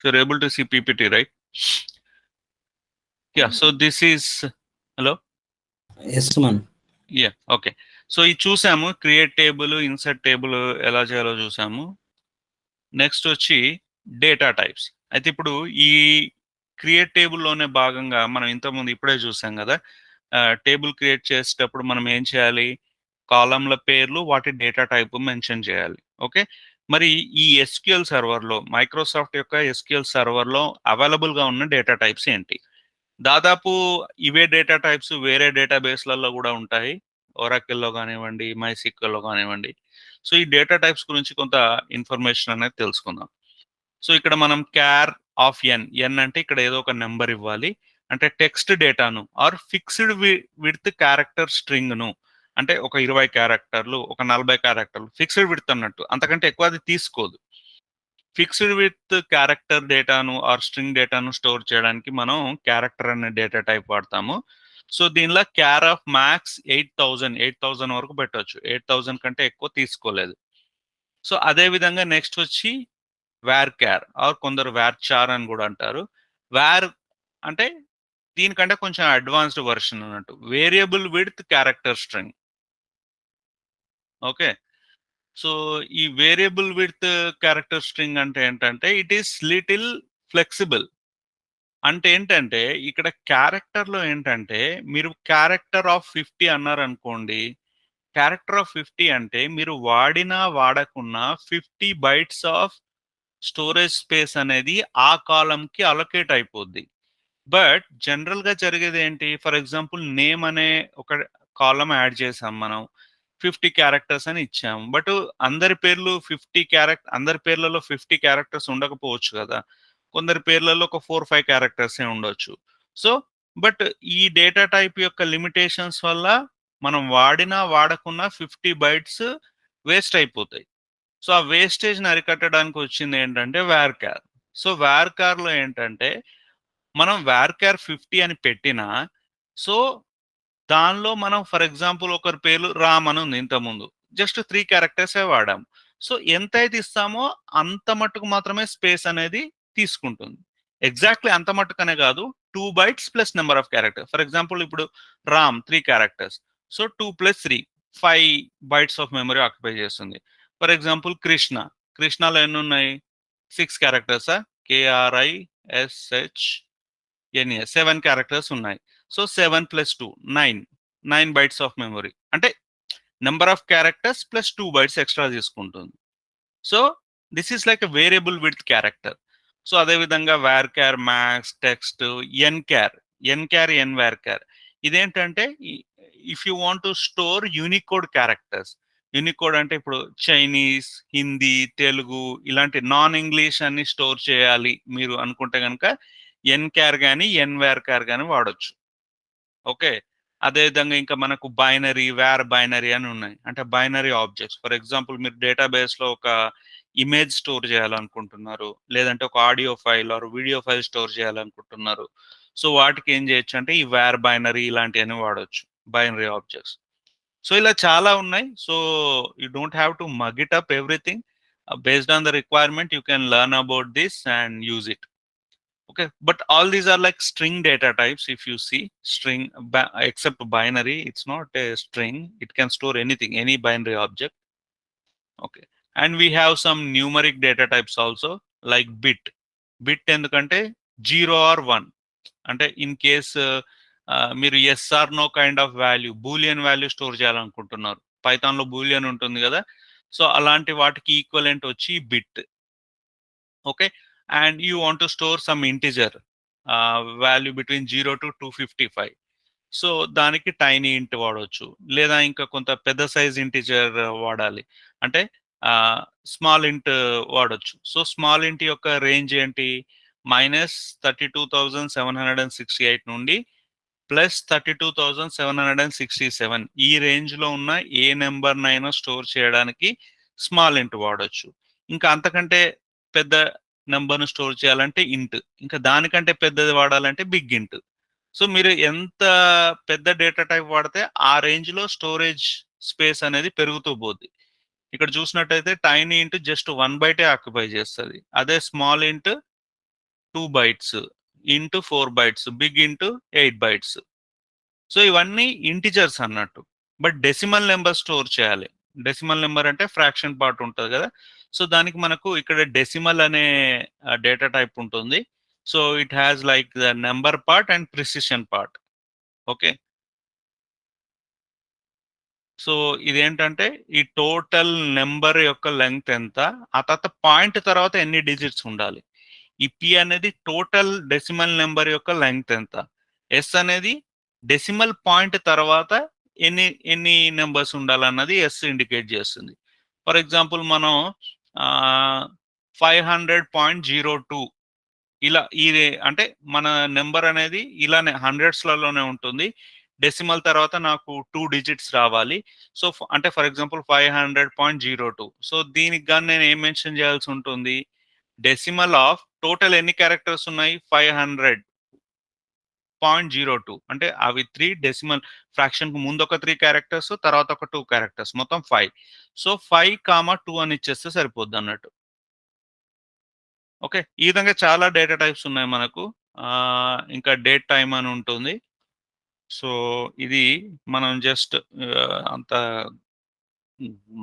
You're able to see PPT, right? Yeah, so this is, hello? Yes, man. Yeah, okay. So ఇది చూసాము, create table, insert table ఎలా చేయాలో చూసాము. Next వచ్చి data types. అయితే ఇప్పుడు ఈ create టేబుల్లోనే భాగంగా మనం ఇంతకుముందు ఇప్పుడే చూసాం కదా, టేబుల్ క్రియేట్ చేసేటప్పుడు మనం ఏం చేయాలి, కాలంల పేర్లు, వాటి డేటా టైప్ మెన్షన్ చేయాలి. ఓకే, మరి ఈ ఎస్క్యూఎల్ సర్వర్లో, మైక్రోసాఫ్ట్ యొక్క ఎస్క్యూఎల్ సర్వర్లో అవైలబుల్గా ఉన్న డేటా టైప్స్ ఏంటి? దాదాపు ఇవే డేటా టైప్స్ వేరే డేటాబేస్లలో కూడా ఉంటాయి, ఒరాకిల్లో కానివ్వండి, మైసిక్వెల్లో కానివ్వండి. సో ఈ డేటా టైప్స్ గురించి కొంత ఇన్ఫర్మేషన్ అనేది తెలుసుకుందాం. సో ఇక్కడ మనం క్యార్ ఆఫ్ ఎన్ అంటే ఇక్కడ ఏదో ఒక నెంబర్ ఇవ్వాలి. అంటే టెక్స్ట్ డేటాను ఆర్ ఫిక్స్డ్ విడ్త్ క్యారెక్టర్ స్ట్రింగ్ను, అంటే ఒక 20 క్యారెక్టర్లు, ఒక 40 క్యారెక్టర్లు ఫిక్స్డ్ విడ్త్ అన్నట్టు, అంతకంటే ఎక్కువ అది తీసుకోదు. ఫిక్స్డ్ విత్ క్యారెక్టర్ డేటాను ఆర్ స్ట్రింగ్ డేటాను స్టోర్ చేయడానికి మనం క్యారెక్టర్ అనే డేటా టైప్ వాడతాము. సో దీనిలో క్యార్ ఆఫ్ మ్యాక్స్ 8000 వరకు పెట్టవచ్చు, 8000 కంటే ఎక్కువ తీసుకోలేదు. సో అదే విధంగా నెక్స్ట్ వచ్చి వేర్ క్యార్ ఆర్ కొందరు వేర్ చార్ అని కూడా అంటారు. వేర్ అంటే దీనికంటే కొంచెం అడ్వాన్స్డ్ వర్షన్ అన్నట్టు, variable with character string. Okay, so ఈ వేరియబుల్ విత్ క్యారెక్టర్ స్ట్రింగ్ అంటే ఏంటంటే ఇట్ ఈస్ లిటిల్ ఫ్లెక్సిబుల్. అంటే ఏంటంటే ఇక్కడ క్యారెక్టర్లో ఏంటంటే మీరు క్యారెక్టర్ ఆఫ్ 50 అన్నారు అనుకోండి, క్యారెక్టర్ ఆఫ్ 50 అంటే మీరు వాడినా వాడకున్నా 50 బైట్స్ ఆఫ్ స్టోరేజ్ స్పేస్ అనేది ఆ కాలంకి అలొకేట్ అయిపోద్ది. బట్ జనరల్గా జరిగేది ఏంటి, ఫర్ ఎగ్జాంపుల్ నేమ్ అనే ఒక కాలం యాడ్ చేసాం మనం, 50 క్యారెక్టర్స్ అని ఇచ్చాము. బట్ అందరి పేర్లలో 50 క్యారెక్టర్స్ ఉండకపోవచ్చు కదా, కొందరి పేర్లలో ఒక 4-5 క్యారెక్టర్సే ఉండొచ్చు. సో బట్ ఈ డేటా టైప్ యొక్క లిమిటేషన్స్ వల్ల మనం వాడినా వాడకున్నా 50 బైట్స్ వేస్ట్ అయిపోతాయి. సో ఆ వేస్టేజ్ని అరికట్టడానికి వచ్చింది ఏంటంటే వేర్ క్యార్. సో వేర్ క్యార్లో ఏంటంటే మనం వేర్ క్యార్ 50 అని పెట్టినా, సో దానిలో మనం ఫర్ ఎగ్జాంపుల్ ఒకరి పేరు రామ్ అని ఉంది, ఇంతకుముందు జస్ట్ 3 క్యారెక్టర్సే వాడాం. సో ఎంతైతే ఇస్తామో అంత మట్టుకు మాత్రమే స్పేస్ అనేది తీసుకుంటుంది. ఎగ్జాక్ట్లీ అంత మట్టుకనే కాదు, 2 bytes plus number of character. For example ఇప్పుడు Ram 3 characters, so 2 + 3 5 bytes of memory occupy చేస్తుంది. ఫర్ ఎగ్జాంపుల్ కృష్ణలో ఎన్ని ఉన్నాయి? 6 characters. KRISHNA 7 characters ఉన్నాయి. So 7 + 2 9 bytes of memory. అంటే number of characters plus 2 bytes extra తీసుకుంటుంది. So this is like a variable with character. So అదేవిధంగా varchar max text nchar nvarchar ఇదేంటంటే if you want to store Unicode characters. Unicode అంటే ఇప్పుడు Chinese, Hindi, Telugu ఇలాంటి non English అన్ని store చేయాలి మీరు అనుకుంటే కనుక ఎన్క్యార్ కానీ ఎన్వార్క్యార్ కానీ వాడొచ్చు. ఓకే, అదేవిధంగా ఇంకా మనకు వేర్ బైనరీ అని ఉన్నాయి. అంటే బైనరీ ఆబ్జెక్ట్స్. ఫర్ ఎగ్జాంపుల్ మీరు డేటాబేస్లో ఒక ఇమేజ్ స్టోర్ చేయాలనుకుంటున్నారు, లేదంటే ఒక audio file or video file store చేయాలనుకుంటున్నారు. సో వాటికి ఏం చేయొచ్చు అంటే ఈ వేర్ బైనరీ ఇలాంటివన్నీ వాడవచ్చు, బైనరీ ఆబ్జెక్ట్స్. సో ఇలా చాలా ఉన్నాయి. So you don't have to mug it up everything. Based on the requirement you can learn about this and use it. Okay, but all these are like string data types. If you see string, except binary, it's not a string. It can store anything, any binary object. Okay, and we have some numeric data types also, like bit endukante 0 or 1. అంటే in case మీరు yes or no kind of value, boolean value store చేయాలనుకుంటున్నారు. Python లో boolean ఉంటుంది కదా, so అలాంటి వాటికి equivalent వచ్చి bit. Okay, and you want to store some integer value between 0 to 255. So దానికి టైనీ ఇంట్ వాడవచ్చు, లేదా ఇంకా కొంత పెద్ద సైజ్ ఇంటిజర్ వాడాలి అంటే స్మాల్ ఇంట్ వాడొచ్చు. సో స్మాల్ ఇంట్ యొక్క రేంజ్ ఏంటి? -32,768 నుండి +32,767. ఈ రేంజ్ లో ఉన్న ఏ నెంబర్నైనా స్టోర్ చేయడానికి స్మాల్ ఇంట్ వాడొచ్చు. ఇంకా అంతకంటే పెద్ద నెంబర్ను స్టోర్ చేయాలంటే ఇంట్, ఇంకా దానికంటే పెద్దది వాడాలంటే బిగ్ ఇంట్. సో మీరు ఎంత పెద్ద డేటా టైప్ వాడితే ఆ రేంజ్ లో స్టోరేజ్ స్పేస్ అనేది పెరుగుతూ పోద్ది. ఇక్కడ చూసినట్టయితే టైనీ ఇంట్ జస్ట్ 1 byte ఆక్యుపై చేస్తుంది. అదే small int 2 bytes, int 4 bytes, big int 8 bytes. So ఇవన్నీ ఇంటిజర్స్ అన్నట్టు. బట్ డెసిమల్ నెంబర్ స్టోర్ చేయాలి. డెసిమల్ నెంబర్ అంటే ఫ్రాక్షన్ పార్ట్ ఉంటుంది కదా, సో దానికి మనకు ఇక్కడ డెసిమల్ అనే డేటా టైప్ ఉంటుంది. So it has like the number part and precision part. Okay, so ఇదేంటంటే ఈ టోటల్ నెంబర్ యొక్క లెంగ్త్ ఎంత, ఆ తర్వాత పాయింట్ తర్వాత ఎన్ని డిజిట్స్ ఉండాలి. ఈ పి అనేది టోటల్ డెసిమల్ నెంబర్ యొక్క లెంగ్త్ ఎంత, ఎస్ అనేది డెసిమల్ పాయింట్ తర్వాత ఎన్ని ఎన్ని నెంబర్స్ ఉండాలన్నది ఎస్ ఇండికేట్ చేస్తుంది. ఫర్ ఎగ్జాంపుల్ మనం 500.02 ఇలా అంటే మన నెంబర్ అనేది ఇలానే హండ్రెడ్స్లలోనే ఉంటుంది. డెసిమల్ తర్వాత నాకు 2 digits రావాలి. సో అంటే ఫర్ ఎగ్జాంపుల్ 500.02. సో దీనికి కానీ నేను ఏం మెన్షన్ చేయాల్సి ఉంటుంది? డెసిమల్ ఆఫ్ టోటల్ ఎన్ని క్యారెక్టర్స్ ఉన్నాయి? 500.02. అంటే అవి 3 డెసిమల్ ఫ్రాక్షన్ కు ముందు ఒక 3 క్యారెక్టర్స్, తర్వాత ఒక 2 క్యారెక్టర్స్, మొత్తం 5. సో 5, 2 అని ఇచ్చేస్తే సరిపోద్ది అన్నట్టు. ఓకే, ఈ విధంగా చాలా డేటా టైప్స్ ఉన్నాయి మనకు. ఇంకా డేట్ టైమ్ అని ఉంటుంది. సో ఇది మనం జస్ట్ అంత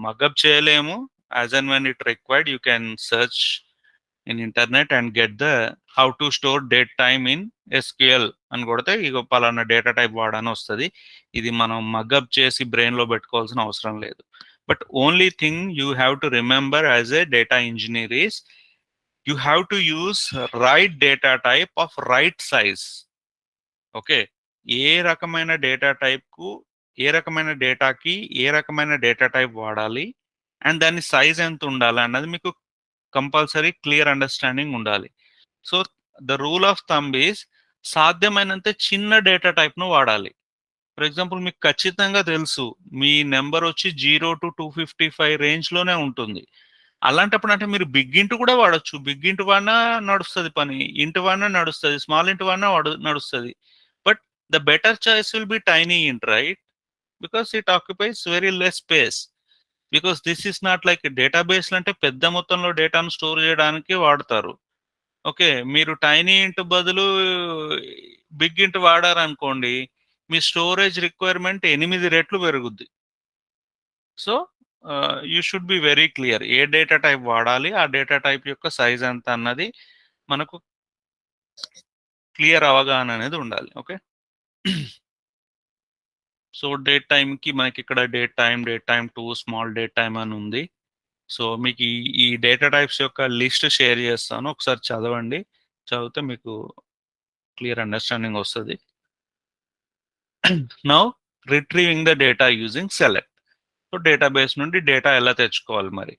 మగప్ చేయలేము. As and when it required you can search in internet and get the how to store date time in SQL అని కొడితే ఇక పలానా డేటా టైప్ వాడని వస్తుంది. ఇది మనం మగప్ చేసి బ్రెయిన్లో పెట్టుకోవాల్సిన అవసరం లేదు. But only thing you have to remember as a data engineer is you have to use right data type of right size. Okay, ఏ రకమైన డేటా టైప్ కు ఏ రకమైన డేటాకి ఏ రకమైన డేటా టైప్ వాడాలి అండ్ దాని సైజ్ ఎంత ఉండాలి అన్నది మీకు కంపల్సరీ క్లియర్ అండర్స్టాండింగ్ ఉండాలి. So the rule of thumb is సాధ్యమైనంత చిన్న డేటా టైప్ ను వాడాలి. ఫర్ ఎగ్జాంపుల్ మీకు ఖచ్చితంగా తెలుసు మీ నెంబర్ వచ్చి 0 to 255 రేంజ్ లోనే ఉంటుంది. అలాంటప్పుడు అంటే మీరు బిగ్ ఇంటూ కూడా వాడచ్చు. బిగ్ ఇంటూ వాడినా నడుస్తుంది పని, ఇంటూ వాడినా నడుస్తుంది, స్మాల్ ఇంటూ వాడినా నడుస్తుంది. But the better choice will be tiny int, right? Because it occupies very less space. Because this is not like database అంటే పెద్ద మొత్తంలో డేటాను స్టోర్ చేయడానికి వాడతారు. ఓకే, మీరు టైనీ ఇంట్ బదులు బిగ్ ఇంట్ వాడారనుకోండి, మీ స్టోరేజ్ రిక్వైర్మెంట్ 8 రెట్లు పెరుగుద్ది. So you should be very clear A data type వాడాలి, ఆ డేటా టైప్ యొక్క సైజ్ ఎంత అన్నది మనకు క్లియర్ అవగాహన అనేది ఉండాలి. ఓకే, సో డేట్ టైంకి మనకి ఇక్కడ date time 2 small date time అని ఉంది. సో మీకు ఈ డేటా టైప్స్ యొక్క లిస్ట్ షేర్ చేస్తాను, ఒకసారి చదవండి. చదివితే మీకు క్లియర్ అండర్స్టాండింగ్ వస్తుంది. Now retrieving the data using select. So database నుండి డేటా ఎలా తెచ్చుకోవాలి మరి.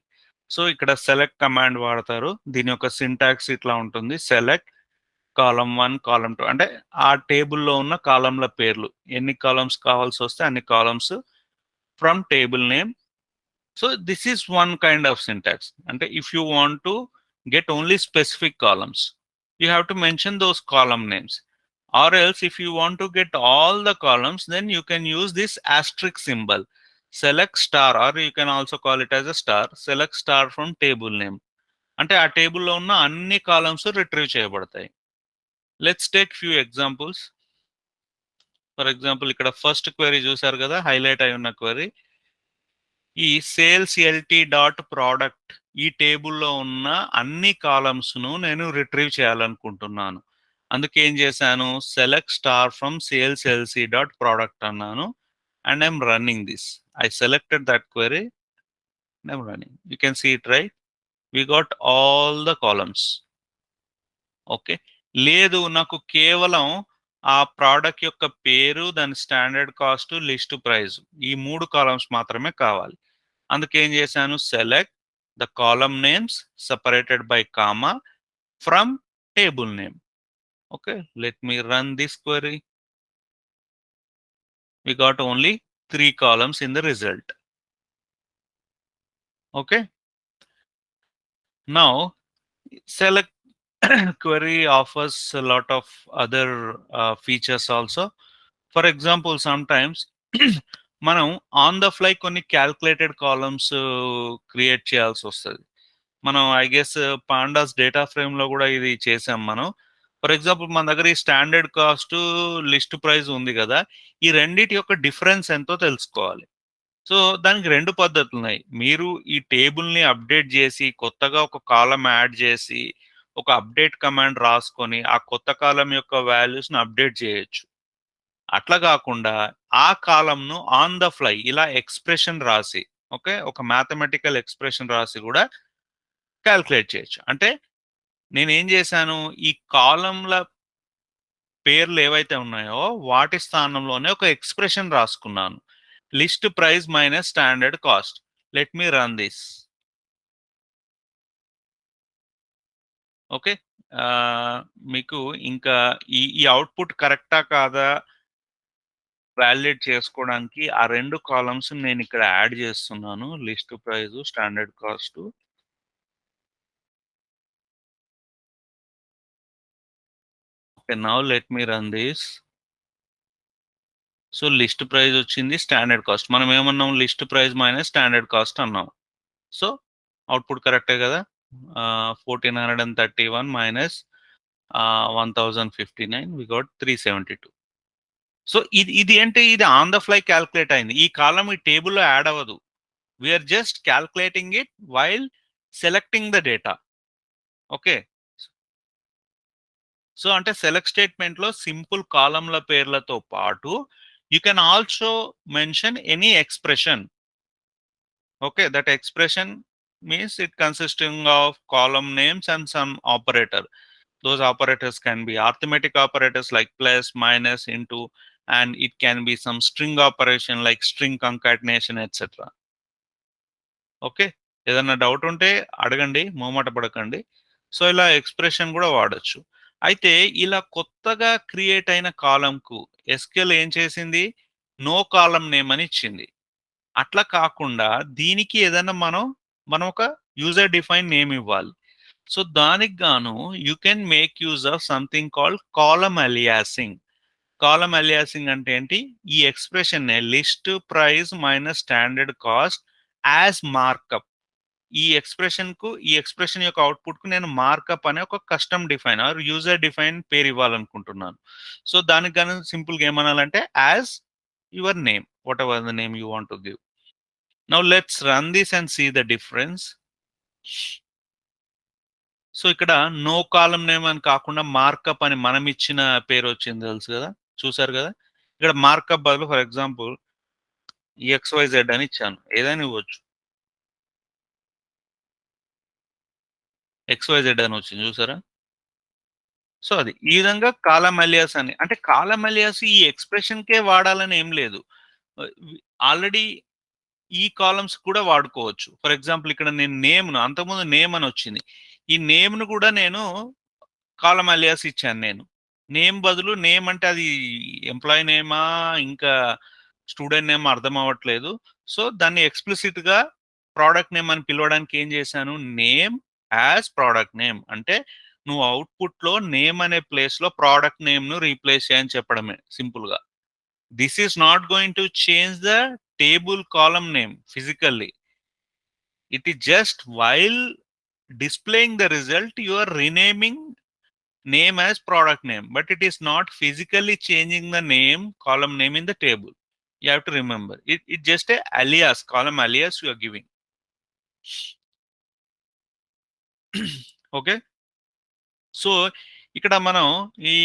సో ఇక్కడ సెలెక్ట్ కమాండ్ వాడతారు. దీని యొక్క సింటాక్స్ ఇట్లా ఉంటుంది: సెలెక్ట్ కాలం 1 కాలం 2, అంటే ఆ టేబుల్లో ఉన్న కాలంల పేర్లు, ఎన్ని కాలమ్స్ కావాల్సి వస్తే అన్ని columns from table name. So this is one kind of syntax. అంటే if you want to get only specific columns, you have to mention those column names. Or else if you want to get all the columns, then you can use this asterisk symbol, select star, or you can also call it as a star, select star from table name. అంటే ఆ టేబుల్లో ఉన్న అన్ని columns retrieve చేయబడతాయి. Let's take few examples. For example ఇక్కడ first query చూసారు కదా, highlight అయి ఉన్న క్వెరీ. ఈ సేల్స్ ఎల్టీ డాట్ ప్రోడక్ట్ ఈ టేబుల్లో ఉన్న అన్ని కాలమ్స్ను నేను రిట్రీవ్ చేయాలనుకుంటున్నాను. అందుకే ఏం చేశాను, select star from sales LC dot product అన్నాను. And I'm running this. I selected that query and I'm running. You can see it, right? We got all the columns. Okay, లేదు నాకు కేవలం ఆ ప్రోడక్ట్ యొక్క పేరు, దాని స్టాండర్డ్ కాస్ట్, లిస్ట్ ప్రైస్, ఈ 3 columns మాత్రమే కావాలి. అందుకే ఏం చేశాను, select the column names separated by comma from table name. Okay, let me run this query. We got only 3 columns in the result. Okay, now select query offers a lot of other features also. For example, sometimes మనం on the fly కొన్ని calculated columns create చేయాల్సి వస్తుంది. మనం I guess pandas data ఫ్రేమ్లో కూడా ఇది చేసాం మనం. ఫర్ ఎగ్జాంపుల్ మన దగ్గర ఈ స్టాండర్డ్ కాస్ట్, లిస్ట్ ప్రైస్ ఉంది కదా, ఈ రెండిటి యొక్క డిఫరెన్స్ ఎంతో తెలుసుకోవాలి. సో దానికి 2 పద్ధతులు ఉన్నాయి. మీరు ఈ టేబుల్ని అప్డేట్ చేసి కొత్తగా ఒక కాలం యాడ్ చేసి ఒక అప్డేట్ కమాండ్ రాసుకొని ఆ కొత్త కాలం యొక్క వాల్యూస్ని అప్డేట్ చేయొచ్చు. అట్లా కాకుండా ఆ కాలంను ఆన్ ద ఫ్లై ఇలా ఎక్స్ప్రెషన్ రాసి, ఓకే, ఒక మ్యాథమెటికల్ ఎక్స్ప్రెషన్ రాసి కూడా క్యాల్కులేట్ చేయొచ్చు. అంటే నేనేం చేశాను, ఈ కాలంల పేర్లు ఏవైతే ఉన్నాయో వాటి స్థానంలోనే ఒక ఎక్స్ప్రెషన్ రాసుకున్నాను. List price minus standard cost. Let me run this. Okay, మీకు ఇంకా ఈ అవుట్పుట్ కరెక్టా కాదా వాలిడేట్ చేసుకోవడానికి ఆ 2 కాలమ్స్ నేను ఇక్కడ యాడ్ చేస్తున్నాను, list price, standard cost. Okay, now let me run this. So list price వచ్చింది, స్టాండర్డ్ కాస్ట్. మనం ఏమన్నాం, list price minus standard cost అన్నాం. సో అవుట్పుట్ కరెక్టే కదా. 1431 మైనస్ 1059, వి గాట్ 372. సో ఇది అంటే ఇది ఆన్ ద ఫ్లై క్యాల్కులేట్ అయింది. ఈ కాలం ఈ టేబుల్లో యాడ్ అవ్వదు. We're just calculating it while selecting the data. Okay, so అంటే సెలెక్ట్ స్టేట్మెంట్లో సింపుల్ కాలంల పేర్లతో పాటు you can also mention any expression. Okay, that expression means it consisting of column names and some operator. Those operators can be arithmetic operators like plus, minus, into, and it can be some string operation like string concatenation, etc. Okay, ఏదన్నా doubt ఉంటే అడగండి, మోమాట పడకండి. So ఇలా expression కూడా వాడచ్చు. అయితే ఇలా కొత్తగా క్రియేట్ అయిన కాలంకు ఎస్క్యూఎల్ ఏం చేసింది, నో కాలం నేమ్ అని ఇచ్చింది. అట్లా కాకుండా దీనికి ఏదైనా మనం ఒక యూజర్ డిఫైన్ నేమ్ ఇవ్వాలి. సో దానికి గాను you can make use of something called column aliasing. Column aliasing అంటే ఏంటి, ఈ expression list price minus standard cost as markup. ఈ ఎక్స్ప్రెషన్ యొక్క అవుట్పుట్ కు నేను మార్కప్ అనే ఒక custom define or user define పేరు ఇవ్వాలనుకుంటున్నాను. సో దానికి గాను సింపుల్ గా ఏమనాలంటే as your name, whatever the name you want to give. Now let's run this and see the difference. So ఇక్కడ నో కాలం నేమ్ అని కాకుండా మార్కప్ అని మనం ఇచ్చిన పేరు వచ్చింది తెలుసు కదా, చూసారు కదా. ఇక్కడ మార్కప్ బదులు ఫర్ ఎగ్జాంపుల్ XYZ అని ఇచ్చాను, ఏదైనా ఇవ్వచ్చు. XYZ అని వచ్చింది చూసారా. సో అది ఈ విధంగా కాలం అలియాస్ అని, అంటే కాలం అలియాస్ ఈ ఎక్స్ప్రెషన్ కే వాడాలని ఏం లేదు. ఆల్రెడీ ఈ కాలమ్స్ కూడా వాడుకోవచ్చు. ఫర్ ఎగ్జాంపుల్ ఇక్కడ నేను నేమ్ను అంతకుముందు నేమ్ అని వచ్చింది, ఈ నేమ్ను కూడా నేను కాలం అలియాస్ ఇచ్చాను. నేను నేమ్ బదులు నేమ్ అంటే అది ఎంప్లాయీ నేమా ఇంకా స్టూడెంట్ నేమ్ అర్థం అవ్వట్లేదు. సో దాన్ని ఎక్స్ప్లిసిట్ గా ప్రోడక్ట్ నేమ్ అని పిలవడానికి ఏం చేశాను, నేమ్ యాజ్ ప్రోడక్ట్ నేమ్. అంటే నువ్వు అవుట్పుట్ లో నేమ్ అనే ప్లేస్ లో ప్రోడక్ట్ నేమ్ ను రీప్లేస్ చేయని చెప్పడమే సింపుల్ గా. This is not going to change the table column name physically. It is just while displaying the result, you are renaming name as product name, but it is not physically changing the name column name in the table. You have to remember it just a alias, column alias you are giving. Okay, so ఇక్కడ మనం ఈ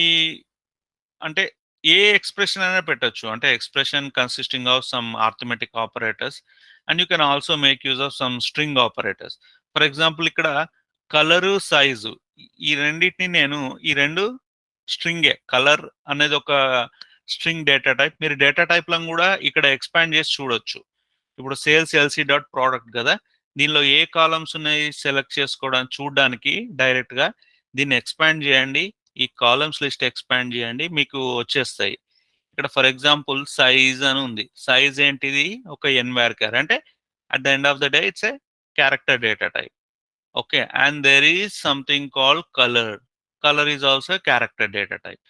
అంటే ఏ expression అయినా పెట్టొచ్చు, అంటే expression consisting of some arithmetic operators and you can also make use of some string operators. For example ఇక్కడ colour size ఈ రెండింటిని నేను ఈ రెండు స్ట్రింగే, కలర్ అనేది ఒక స్ట్రింగ్ డేటా టైప్. మీరు డేటా టైప్లను కూడా ఇక్కడ ఎక్స్పాండ్ చేసి చూడొచ్చు. ఇప్పుడు సేల్స్ ఎల్సీ డాట్ ప్రోడక్ట్ కదా, దీనిలో ఏ కాలమ్స్ ఉన్నాయి సెలెక్ట్ చేసుకోవడానికి చూడడానికి డైరెక్ట్ గా దీన్ని ఎక్స్పాండ్ చేయండి, ఈ కాలమ్స్ లిస్ట్ ఎక్స్పాండ్ చేయండి, మీకు వచ్చేస్తాయి. ఇక్కడ ఫర్ ఎగ్జాంపుల్ సైజ్ అని ఉంది, సైజ్ ఏంటిది ఒక ఎన్వార్కర్, అంటే at the end of the day it's a character data type. Okay, and there is something called colour, colour is also character data type.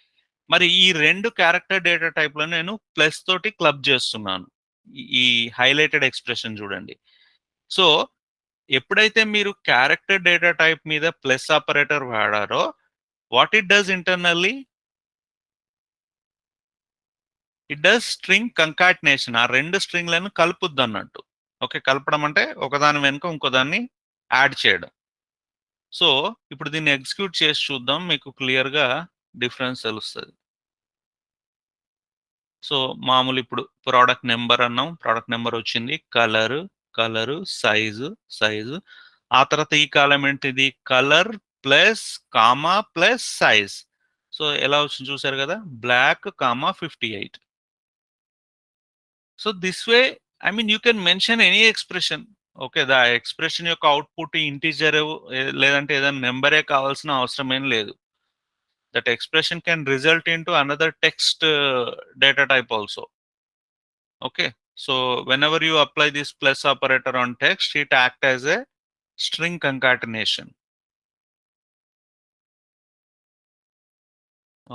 మరి ఈ రెండు క్యారెక్టర్ డేటా టైప్ లో నేను ప్లస్ తోటి క్లబ్ చేస్తున్నాను. ఈ హైలైటెడ్ ఎక్స్ప్రెషన్ చూడండి. So ఎప్పుడైతే మీరు క్యారెక్టర్ డేటా టైప్ మీద ప్లస్ ఆపరేటర్ వాడారో what it does internally, it does string concatenation, ఆ రెండు స్ట్రింగ్లను కలుపుద్ది అన్నట్టు. ఓకే, కలపడం అంటే ఒకదాని వెనుక ఇంకో దాన్ని యాడ్ చేయడం. సో ఇప్పుడు దీన్ని ఎగ్జిక్యూట్ చేసి చూద్దాం, మీకు క్లియర్ గా డిఫరెన్స్ తెలుస్తుంది. సో మామూలు ఇప్పుడు ప్రోడక్ట్ నెంబర్ అన్నాం, ప్రోడక్ట్ నెంబర్ వచ్చింది, కలరు సైజు ఆ తర్వాత ఈ కాలం ఏంటిది colour plus comma plus size. So ఎలా వచ్చింది చూసారు కదా, black comma 58. So this way I mean you can mention any expression. Okay, the expression యొక్క అవుట్పుట్ ఇంటీజర్ లేదంటే ఏదైనా నెంబరే కావాల్సిన అవసరం ఏం లేదు. That expression can result in to another text data type also. Okay, so whenever you apply this plus operator on text, it acts as a string concatenation.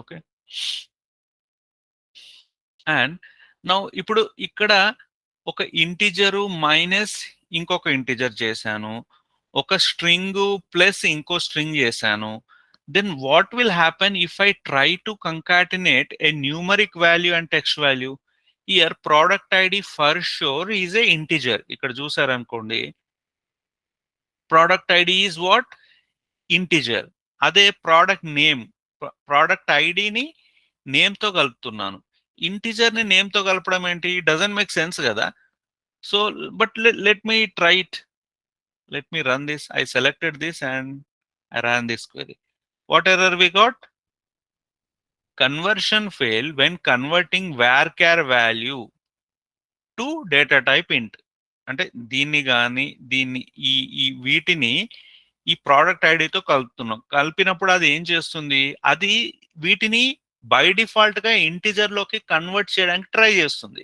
Okay, and now ఇప్పుడు ఇక్కడ ఒక ఇంటిజరు మైనస్ ఇంకొక integer చేశాను, ఒక string plus ఇంకో string చేశాను. then what will happen if I try to concatenate a numeric value and text value? Here product id for sure is a integer. ఇక్కడ చూసారనుకోండి, product id is what, integer. అదే product name, product ఐడిని name తో కలుపుతున్నాను, integer ని name తో కలపడం ఏంటి, doesn't make sense కదా. So but let me try it, let me run this. I selected this and I ran this query. What error we got? Conversion failed when converting varchar value to data type int. అంటే దీన్ని కానీ దీన్ని ఈ వీటిని ఈ product ఐడితో కలుపుతున్నాం, కలిపినప్పుడు అది ఏం చేస్తుంది, అది వీటిని బై డిఫాల్ట్ గా ఇంటిజర్ లోకి కన్వర్ట్ చేయడానికి ట్రై చేస్తుంది.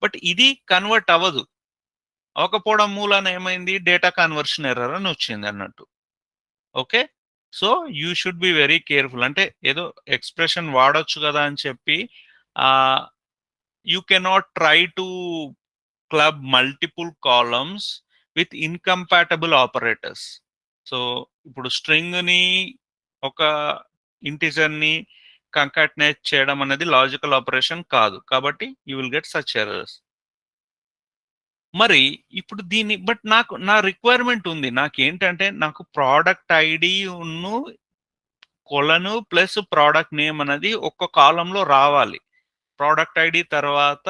బట్ ఇది కన్వర్ట్ అవ్వదు, అవ్వకపోవడం మూలాన ఏమైంది, డేటా కన్వర్షన్ ఎర్రర్ అని వచ్చింది అన్నట్టు. Okay, so you should be very careful. అంటే ఏదో ఎక్స్ప్రెషన్ వాడొచ్చు కదా అని చెప్పి you cannot try to club multiple columns with incompatible operators. So ఇప్పుడు స్ట్రింగ్ని ఒక ఇంటిజర్ని కంకాటినేట్ చేయడం అనేది లాజికల్ ఆపరేషన్ కాదు, కాబట్టి you will get such errors. మరి ఇప్పుడు దీన్ని బట్ నాకు నా రిక్వైర్మెంట్ ఉంది, నాకేంటంటే నాకు ప్రోడక్ట్ ఐడి ఉన్ను కొలను ప్లస్ ప్రోడక్ట్ నేమ్ అనేది ఒక్క కాలంలో రావాలి. ప్రోడక్ట్ ఐడి తర్వాత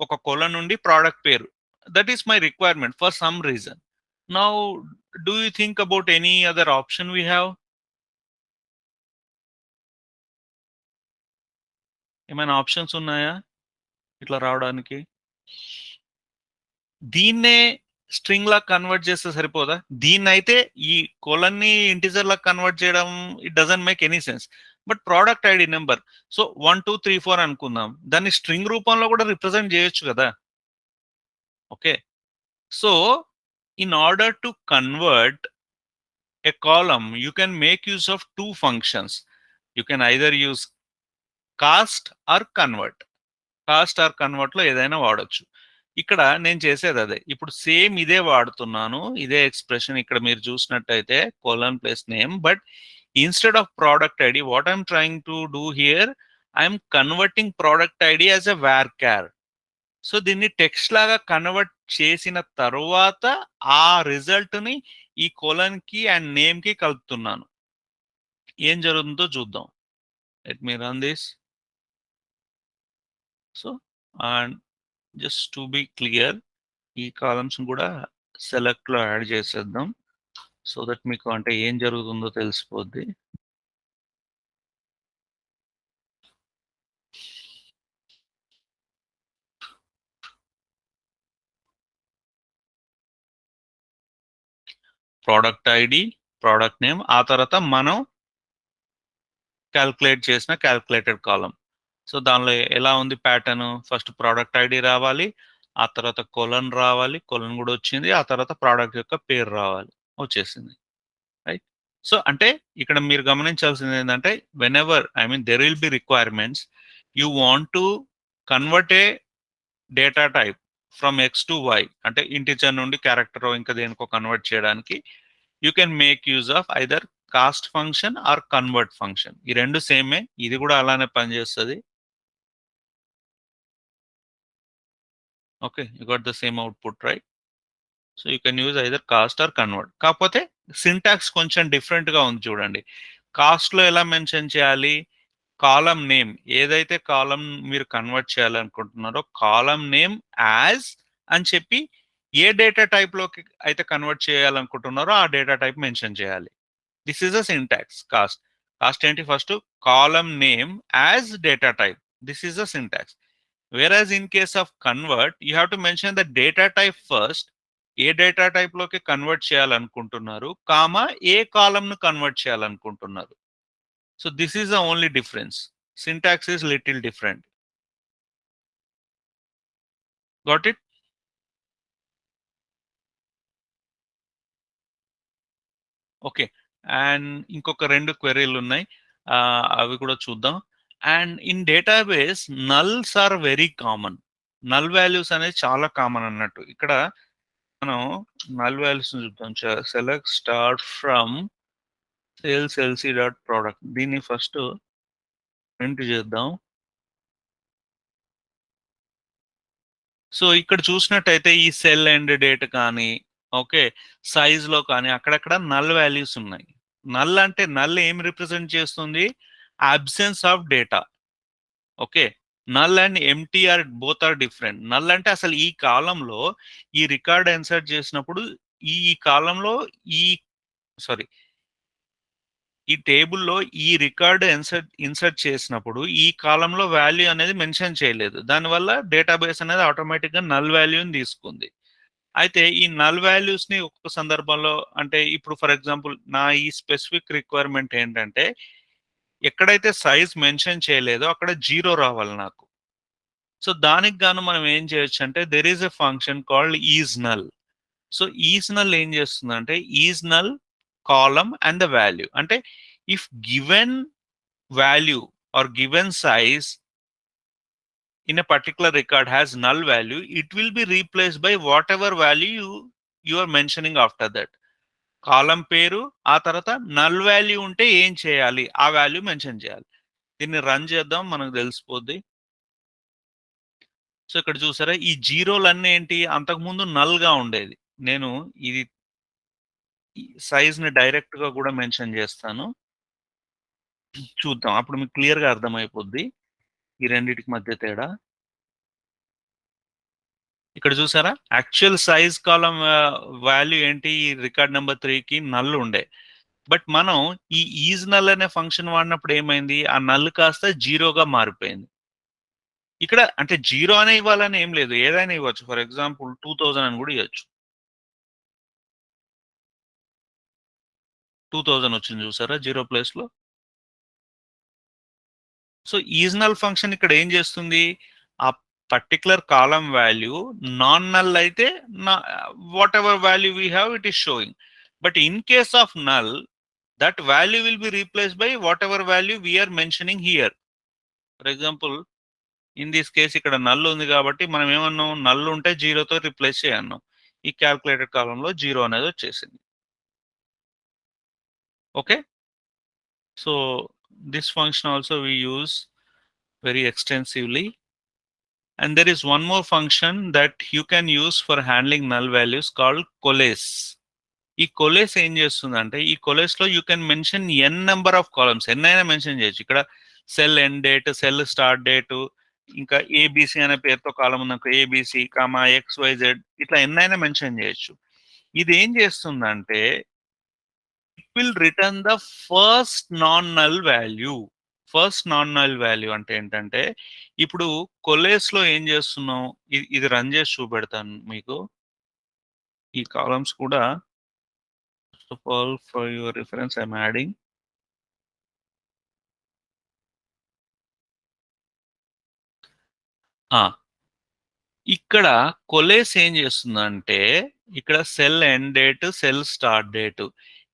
ఒక కొలన్ నుండి ప్రోడక్ట్ పేరు. That is my requirement for some reason. Now do you think about any other option we have? ఏమైనా ఆప్షన్స్ ఉన్నాయా ఇట్లా రావడానికి? దీన్నే స్ట్రింగ్ లా కన్వర్ట్ చేస్తే సరిపోదా? దీన్నైతే ఈ కొలన్ని ఇంటిజర్ లా కన్వర్ట్ చేయడం it doesn't make any sense. But product ID number, so 1 2 3 4 అనుకుందాం, దాన్ని స్ట్రింగ్ రూపంలో కూడా రిప్రజెంట్ చేయొచ్చు కదా. Okay, so in order to convert a column you can make use of two functions. You can either use cast or convert. Cast or convert లో ఏదైనా వాడొచ్చు. ఇక్కడ నేను చేసేది అదే. ఇప్పుడు సేమ్ ఇదే వాడుతున్నాను, ఇదే ఎక్స్ప్రెషన్. ఇక్కడ మీరు చూసినట్టయితే colon plus name, but instead of product ID what I'm trying to do here, I'm converting product ID as a varchar. So దీన్ని టెక్స్ట్ లాగా కన్వర్ట్ చేసిన తర్వాత ఆ రిజల్ట్ ని ఈ కోలన్ కి అండ్ నేమ్ కి కలుపుతున్నాను. ఏం జరుగుతుందో చూద్దాం. Let me run this. So and just to be clear, ఈ కాలమ్స్ కూడా సెలెక్ట్ లో యాడ్ చేసేద్దాం, సో దట్ మీకు అంటే ఏం జరుగుతుందో తెలిసిపోద్ది. ప్రోడక్ట్ ఐడి, ప్రోడక్ట్ నేమ్, ఆ తర్వాత మనం క్యాల్కులేట్ చేసిన క్యాల్కులేటెడ్ కాలం. సో దానిలో ఎలా ఉంది ప్యాటర్న్? ఫస్ట్ ప్రోడక్ట్ ఐడి రావాలి, ఆ తర్వాత కొలన్ రావాలి, కొలన్ కూడా వచ్చింది, ఆ తర్వాత ప్రోడక్ట్ యొక్క పేరు రావాలి, వచ్చేసింది. రైట్. సో అంటే ఇక్కడ మీరు గమనించాల్సింది ఏంటంటే, whenever I mean there will be requirements, you want to convert a data type from X to Y, అంటే ఇంటిజర్ నుండి క్యారెక్టర్ ఇంకా దేనికో కన్వర్ట్ చేయడానికి you can make use of either cast function or convert function. ఈ రెండు సేమే, ఇది కూడా అలానే పనిచేస్తుంది. Okay, you got the same output, right? So you can use either cast or convert. కాకపోతే సింటాక్స్ కొంచెం డిఫరెంట్ గా ఉంది చూడండి. కాస్ట్ లో ఎలా మెన్షన్ చేయాలి? కాలం నేమ్, ఏదైతే కాలం మీరు కన్వర్ట్ చేయాలనుకుంటున్నారో కాలం నేమ్ యాజ్ అని చెప్పి ఏ డేటా టైప్ లోకి అయితే కన్వర్ట్ చేయాలనుకుంటున్నారో ఆ డేటా టైప్ మెన్షన్ చేయాలి. This is a syntax. Cast cast ఏంటి? First column name as data type, this is a syntax. whereas in case of convert you have to mention the data type first, ఏ data type లోకి convert చేయాలనుకుంటున్నారు, comma ఏ column ను convert చేయాలనుకుంటున్నారు. So this is the only difference. Syntax is little different. Got it? Okay, and ఇంకొక రెండు క్వెరీలు ఉన్నాయి, అవి కూడా చూద్దాం. And in database nulls are very common. Null values అనేది చాలా కామన్ అన్నట్టు. ఇక్కడ మనం నల్ వాల్యూస్ చూద్దాం. Select star from sales LC dot product, దీన్ని ఫస్ట్ ప్రింట్ చేద్దాం. సో ఇక్కడ చూసినట్టయితే ఈ సెల్ ఎండ్ డేట్ కానీ, ఓకే, సైజ్ లో కానీ అక్కడక్కడ నల్ వాల్యూస్ ఉన్నాయి. నల్ అంటే నల్ ఏం రిప్రజెంట్ చేస్తుంది? Absence of data. Okay, null and ఎంటీఆర్ బోత్ ఆర్ డిఫరెంట్. నల్ అంటే అసలు ఈ కాలంలో ఈ రికార్డ్ ఇన్సర్ట్ చేసినప్పుడు ఈ కాలంలో ఈ సారీ ఈ టేబుల్లో ఈ రికార్డ్ ఇన్సర్ట్ చేసినప్పుడు ఈ కాలంలో వాల్యూ అనేది మెన్షన్ చేయలేదు, దానివల్ల డేటాబేస్ అనేది ఆటోమేటిక్ గా నల్ వాల్యూని తీసుకుంది. అయితే ఈ నల్ వాల్యూస్ ని ఒక్కొక్క సందర్భంలో, అంటే ఇప్పుడు ఫర్ ఎగ్జాంపుల్ నా ఈ స్పెసిఫిక్ రిక్వైర్మెంట్ ఏంటంటే ఎక్కడైతే సైజ్ మెన్షన్ చేయలేదో అక్కడ 0 రావాలి నాకు. సో దానికి గాను మనం ఏం చేయొచ్చు అంటే there is a function called is null. So is null ఏం చేస్తుందంటే is null column and the value, అంటే if given value or given size in a particular record has null value, it will be replaced by whatever value you you are mentioning after that. Column పేరు, ఆ తర్వాత null value ఉంటే ఏం చేయాలి, ఆ value mention చేయాలి. దీన్ని run చేద్దాం, మనకు తెలిసిపోద్ది. సో ఇక్కడ చూసారా, ఈ జీరోలన్నీ ఏంటి, అంతకుముందు నల్ గా ఉండేది. నేను ఇది సైజ్ ని డైరెక్ట్ గా కూడా మెన్షన్ చేస్తాను, చూద్దాం. అప్పుడు మీకు క్లియర్ గా అర్థమైపోద్ది ఈ రెండిటికి మధ్య తేడా. ఇక్కడ చూసారా, యాక్చువల్ సైజ్ కాలం వాల్యూ ఏంటి, రికార్డ్ నెంబర్ 3కి నల్ ఉండే. బట్ మనం ఈ ఈజ్ నల్ అనే ఫంక్షన్ వాడినప్పుడు ఏమైంది, ఆ నల్ కాస్త జీరోగా మారిపోయింది. ఇక్కడ అంటే జీరో అనే ఇవ్వాలని ఏం లేదు, ఏదైనా ఇవ్వచ్చు. ఫర్ ఎగ్జాంపుల్ 2000 అని కూడా ఇవ్వచ్చు. 2000 వచ్చింది చూసారా జీరో ప్లేస్ లో. సో ఈజ్నల్ ఫంక్షన్ ఇక్కడ ఏం చేస్తుంది, ఆ particular column value non null అయితే whatever value we have it is showing. But in case of null, that value will be replaced by whatever value we're mentioning here. For example in this case ఇక్కడ null ఉంది కాబట్టి మనం ఏమన్నాం, null ఉంటే జీరోతో replace చేయన్నాం. ఈ calculated కాలంలో zero అనేది వచ్చేసింది. Okay, so this function also we use very extensively, and there is one more function that you can use for handling null values called coalesce. ఈ coalesce ఏం చేస్తుందంటే, ఈ coalesce లో you can mention n number of columns, n అయినా mention చేయొచ్చు. ఇక్కడ sell end date, sell start date, ఇంకా ABC అనే పేరుతో కాలం ఉన్న ఏబిసి కామా XYZ, ఇట్లా n అయినా మెన్షన్ చేయొచ్చు. ఇది ఏం చేస్తుందంటే, it will return the first non-null value. First non null value అంటే ఏంటంటే, ఇప్పుడు కొలేస్ లో ఏం చేస్తున్నాం, ఇది రన్ చేసి చూపెడతాను మీకు. ఈ కాలమ్స్ కూడా first of all for your reference I'm adding. ఇక్కడ కొలేస్ ఏం చేస్తుందంటే, ఇక్కడ sell end date, sell start date,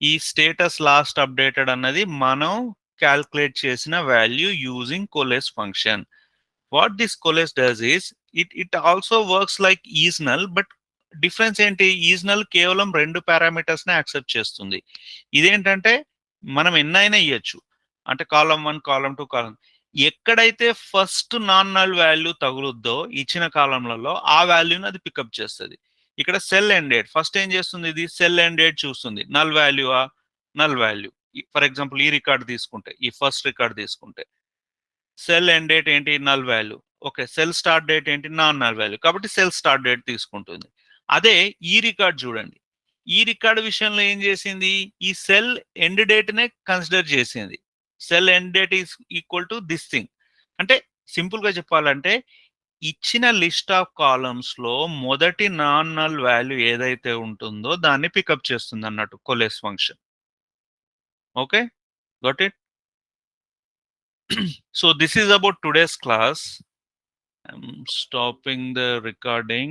ఈ స్టేటస్ లాస్ట్ అప్డేటెడ్ అన్నది మనం క్యాల్కులేట్ చేసిన value using coalesce function. What this coalesce does is it also works like isNull, but difference ఏంటి, ఈజ్నల్ కేవలం 2 పారామీటర్స్ ని యాక్సెప్ట్ చేస్తుంది. ఇదేంటంటే మనం ఎన్నైనా ఇవ్వచ్చు, అంటే కాలం 1, కాలం 2, కాలం. ఎక్కడైతే ఫస్ట్ నాన్ నల్ వాల్యూ తగులుద్దో ఇచ్చిన కాలంలలో, ఆ వాల్యూని అది పికప్ చేస్తుంది. ఇక్కడ సెల్ ఎండ్ డేట్ ఫస్ట్ ఏం చేస్తుంది, ఇది సెల్ ఎండ్ డేట్ చూస్తుంది, null value null value. For example ఈ రికార్డ్ తీసుకుంటే, ఈ ఫస్ట్ రికార్డ్ తీసుకుంటే సెల్ ఎండ్ డేట్ ఏంటి, null value. Okay, cell start date ఏంటి, నాన్ నల్ వాల్యూ, కాబట్టి సెల్ స్టార్ట్ డేట్ తీసుకుంటుంది. అదే ఈ రికార్డ్ చూడండి, ఈ రికార్డ్ విషయంలో ఏం చేసింది, ఈ సెల్ ఎండ్ డేట్ నే కన్సిడర్ చేసింది. Cell end date is equal to this thing. అంటే సింపుల్ గా చెప్పాలంటే, ఇచ్చిన లిస్ట్ ఆఫ్ కాలమ్స్ లో మొదటి నాన్ నల్ వాల్యూ ఏదైతే ఉంటుందో దాన్ని పికప్ చేస్తుంది అన్నట్టు coalesce function. Okay, got it. So this is about today's class. I'm stopping the recording.